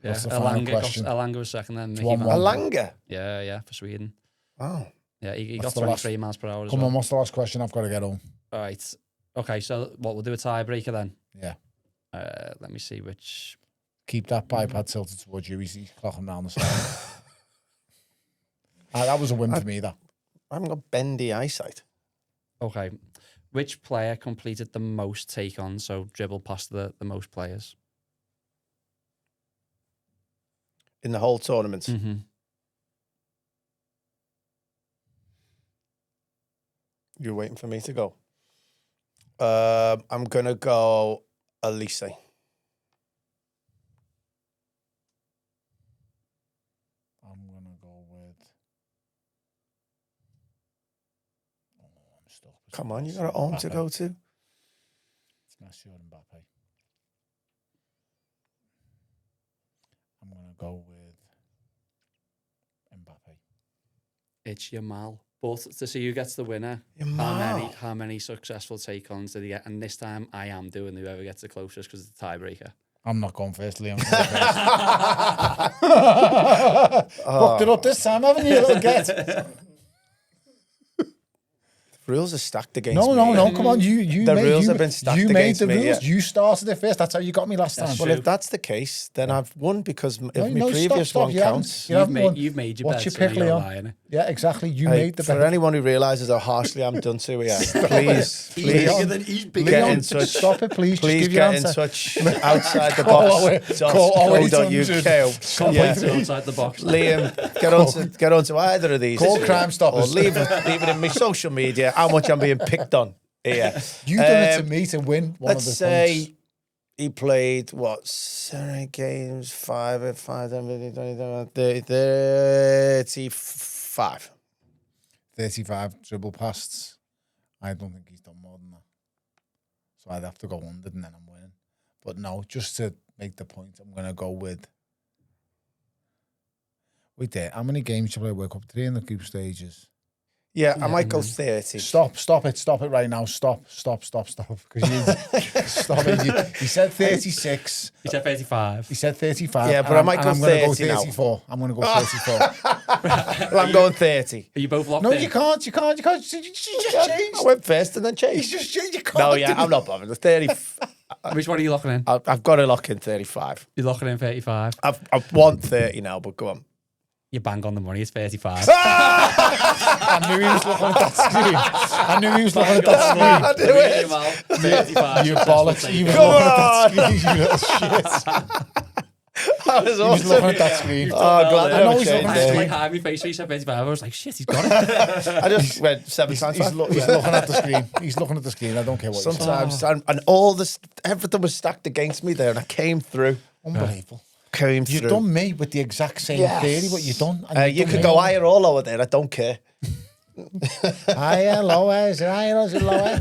Yeah. What's the final question? Elanga was second then. Mickey 1-1. Van- Alanga. Yeah, for Sweden. Oh. Yeah, he got What's the last- 23 miles per hour as Come well. on, what's the last question? I've got to get home. All right. Okay, so we'll do a tiebreaker then. Yeah. Let me see which... Keep that bipod tilted towards you. He's clocking down the side. That was a win for me, that. I haven't got bendy eyesight. Okay. Which player completed the most take-ons, so dribble past the most players? In the whole tournament. Mm-hmm. You're waiting for me to go. I'm going to go Elise. I'm going to go with... Oh, I'm stuck. Come on, you got a home to go to. It's Messi or Mbappe. I'm going to go with Mbappe. It's Yamal. But to see who gets the winner, Yamal. how many successful take-ons did he get? And this time, I am doing whoever gets the closest because it's a tiebreaker. I'm not going first, Liam. Fucked it up this time, haven't you, little get? Rules are stacked against me. No. Come on, you. The made, rules you, have been stacked You made against the me, rules. yeah. You started it first. That's how you got me last time. That's Well, true. if that's the case, then I've won because if my no, previous stop, one you haven't. counts. You haven't won. You've made your What's bets. your pick, and you're Leon? lying. Yeah, exactly. You Hey, made the for bet. anyone who realises how harshly I'm done to here, please He's bigger get Leon, in touch. Stop it, please. Please Just give your get in answer. touch outside the Call box. away. .co.uk. Completely outside the box. Liam, get onto either of these. Call Crime Or Stoppers. leave it in my social media how much I'm being picked on here. You done it to me to win one Let's of the say points. he played, 7 games, 35. 35 dribble pasts. I don't think he's done more than that. So I'd have to go under and then I'm winning. But no, just to make the point, I'm going to go with... Wait there. How many games did you play World Cup? 3 in the group stages. Yeah, I might go 30. Stop it right now. Stop. Because stop it. He said 36. He said 35. He said 35. Yeah, but I might go I'm going to go 30 now. 34. I'm going to go 34. Well, I'm going 30. Are you both locked No, in? you can't. You just changed. I went first and then He's changed. just changed. You can't. No, yeah, I'm not bothered. The 30. Which one are you locking in? I've got to lock in 35. You're locking in 35. I want 30 now, but go on. You bang on the money. It's 35. I knew he was looking at that screen. I knew he was looking at that screen. I knew it. 35. You bollocks. He was Come looking at that on. screen, you little shit. That was He was awesome. looking at that screen. Oh, glad I know he's looking at I the was like, screen. high my face when he said 35. I was like, shit, he's got it. I just went 7 times. He's looking at the screen. He's looking at the screen. I don't care what you say. Sometimes, and all this, everything was stacked against me there, and I came through. Unbelievable. Came You've through. done me with the exact same Yes. theory, what you've done. And You you've could done go me. higher or lower there. I don't care. Higher, lower. Is it higher or is it lower?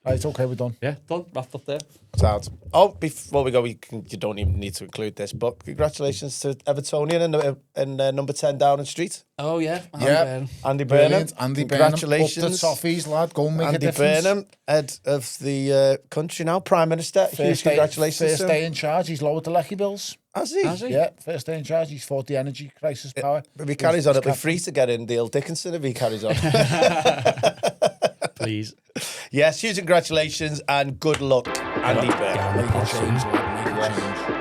Right, it's okay, we're done. Yeah, done. Wrapped up there. Sounds. Oh, before we go, you don't even need to include this, but congratulations to Evertonian in number 10 Downing Street. Oh, yeah. Yeah. Andy Burnham. Brilliant. Andy Burnham. Congratulations. Up the toffees, lad. Go and make a Andy difference. Burnham, head of the country now, Prime Minister. Huge congratulations. First to him. day in charge. He's lowered the lecky bills. Has he? Has he? Yeah, first day in charge. He's fought the energy crisis power. If he carries on, it'll be free to get in Dale Dickinson if he carries on. Please. Yes, huge congratulations and good luck, Andy Burnham. Make a change, lad. Make a change.